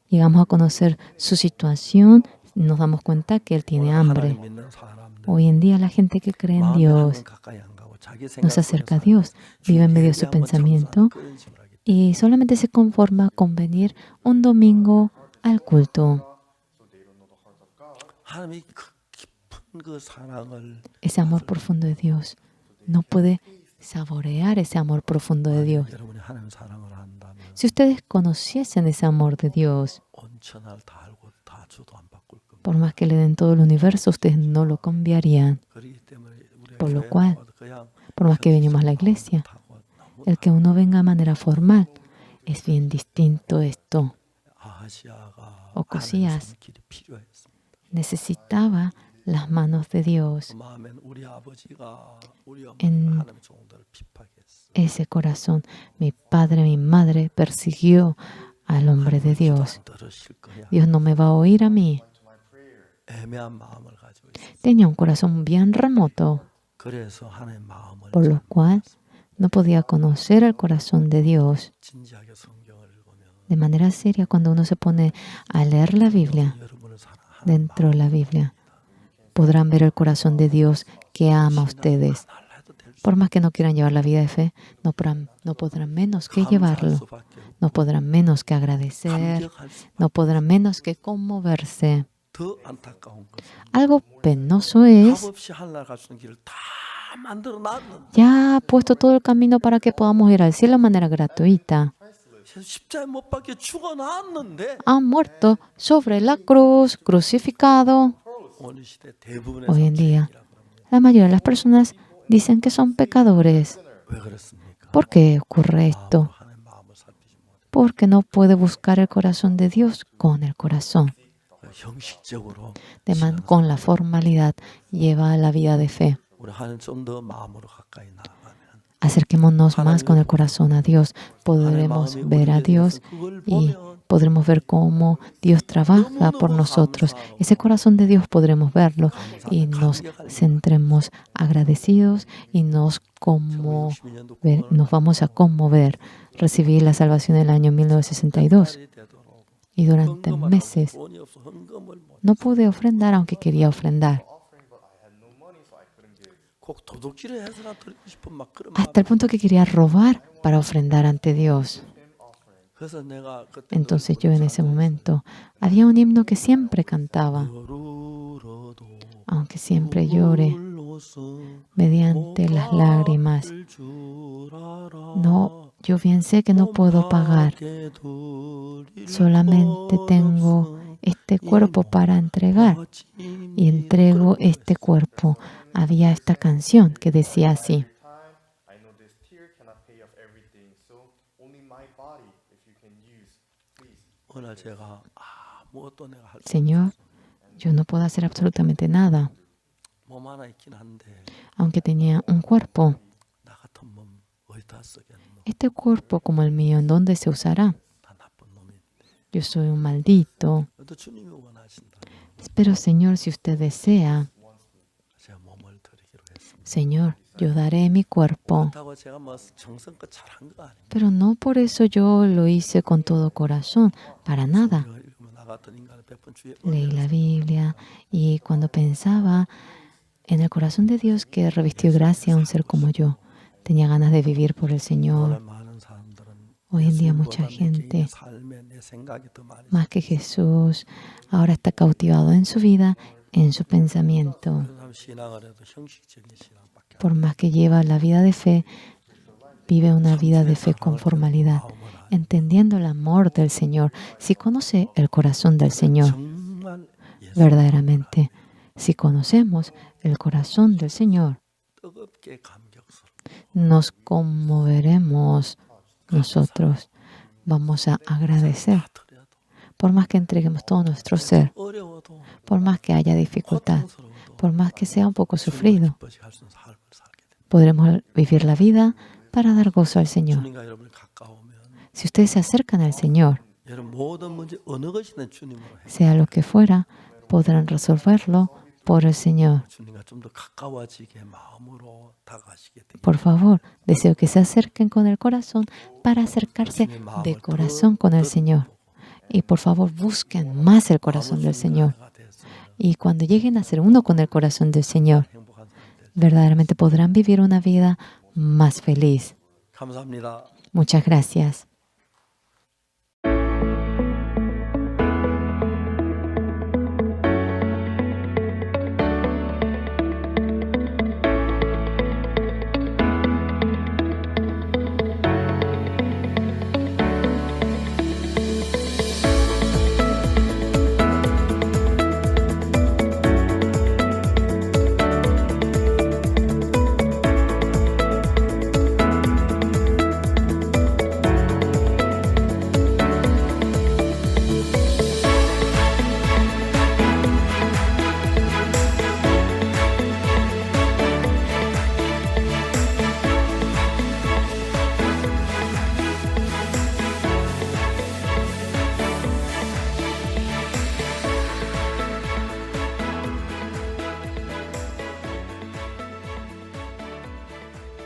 llegamos a conocer su situación, nos damos cuenta que él tiene hambre. 하나님 믿는 사람들 Hoy en día la gente que cree en 마음에 Dios 하나님 가까이 안 가고 자기 no se acerca a Dios, vive en medio de su pensamiento y solamente se conforma con venir un domingo al culto. 하나님이 그 깊은 그 사랑을 Ese amor profundo de Dios no puede saborear ese amor profundo de Dios. 여러분이 하나님 사랑을 한다면 Si ustedes conociesen ese amor de Dios, 온천을 다 알고 다 줘도 안 바꿀 겁니다. por más que le den todo el universo, ustedes no lo cambiarían. 그렇기 때문에 우리가 Por lo 교회 cual, 나와도 그냥 por más que venimos a la iglesia, 타고 너무 el que uno venga de manera formal, es bien distinto esto. 아하시아가 오코시아스. 하나님 손길이 필요했습니다. Necesitaba las manos de Dios 마음엔 우리 아버지가 우리 어머니가 en 하나님의 종들을 핍박했어. ese corazón. Mi padre, mi madre persiguió al hombre de Dios. 안 들으실 거야. Dios no me va a oír a mí. 애매한 마음을 가지고 있어. Tenía un corazón bien remoto, 그래서 하나님의 마음을 por lo cual no podía conocer el corazón de Dios. 진지하게 성경을 읽으면 De manera seria, cuando uno se pone a leer la Biblia, 여러분을 사랑하는 dentro de la Biblia, podrán ver el corazón de Dios que ama a ustedes. 날 해도 될 수. Por más que no quieran llevar la vida de fe, no podrán menos que 감사할 llevarlo. 수밖에 없고 No podrán menos que agradecer. 감격할 수. No podrán menos que conmoverse. 더 안타까운 것은 Algo penoso es, 값없이 하늘날 갈 수 있는 길을 다 만들어 놨는데 ya ha puesto todo el camino para que podamos ir al cielo de manera gratuita. 십자가에 못 박혀 죽어놨는데 Han muerto sobre la cruz, crucificado. 오늘 시대 대부분의 Hoy en día, 사람들이라고 합니다. la mayoría de las personas dicen que son pecadores. 왜 그렇습니까? ¿Por qué ocurre esto? 하나님 마음을 살피지 못해. Porque no puede buscar el corazón de Dios con el corazón. 형식적으로 Con la formalidad lleva la vida de fe. 우리 하나님 좀 더 마음으로 가까이 나가면 Acerquémonos más con el corazón a Dios. Podremos ver a Dios y podremos ver cómo Dios trabaja por nosotros. Ese corazón de Dios podremos verlo y nos centremos agradecidos y nos vamos a conmover. Recibí la salvación en el año 1962 y durante meses no pude ofrendar aunque quería ofrendar. 꼭 도둑질을 해서나 드리고 싶은 막 그런 Hasta el punto que quería robar para ofrendar ante Dios. 그래서 내가 그때 Entonces yo en ese momento había un himno que siempre cantaba, 열으로도 aunque siempre llore mediante las lágrimas. No, yo bien sé que no puedo pagar. Solamente tengo este cuerpo para entregar y entrego este cuerpo. Había esta canción que decía así: I know this tear cannot pay off everything, so only my body, if you can use, please. 오늘 제가 아무것도 내가 할 수 Señor, yo no puedo hacer absolutamente nada, 몸 하나 있긴 한데 aunque tenía un cuerpo. 나 같은 몸 어디다 쓰겠노? Este cuerpo como el mío, ¿en dónde se usará? 다 나쁜 놈인데. Yo soy un maldito. 그래도 주님이 원하신다. Pero Señor, si usted desea, 제가 몸을 드리기로 했습니다. Señor, yo daré mi cuerpo. 그렇다고 제가 뭐 정성껏 잘한 거 아닙니다. Pero no por eso yo lo hice con todo corazón, para nada. 이거 읽으면 나 같은 인간을 베푼 주의 Leí la Biblia y cuando pensaba en el corazón de Dios que revistió gracia a un ser como yo, tenía ganas de vivir por el 오늘 Señor. 많은 사람들은 Hoy en día 예수님보다 mucha 내 gente, 개인의 삶에 내 생각이 더 많이 más que Jesús, ahora está cautivado en su vida, en su pensamiento. 그런 사람 신앙을 해도 형식적인 신앙밖에 Por más que lleva la vida de fe, vive una vida de fe con formalidad, entendiendo el amor del Señor. Si conoce el corazón del Señor 정말 예수 verdaderamente, si conocemos el corazón del Señor, 뜨겁게 감격스러워. nos conmoveremos nosotros. Vamos a agradecer, 드려도 por más que entreguemos todo nuestro ser, 어려워도 por más que haya dificultad, 고통스러워도 por más que sea un poco sufrido, 기뻐지게 할 수 있는 삶을 살게 됩니다. podremos vivir la vida para dar gozo al Señor. 주님과 여러분이 가까우면 Si ustedes se acercan al Señor, 여러분 모든 문제 어느 것이든 주님으로 해. sea lo que fuera, podrán resolverlo por el Señor. 주님과 좀 더 가까워지게 마음으로 다가가시게 됩니다. Por favor, deseo que se acerquen con el corazón para acercarse de corazón con el Señor. Y por favor, busquen más el corazón del Señor. Y cuando lleguen a ser uno con el corazón del Señor, 행복한 삶 될. verdaderamente podrán vivir una vida más feliz. 감사합니다. Muchas gracias.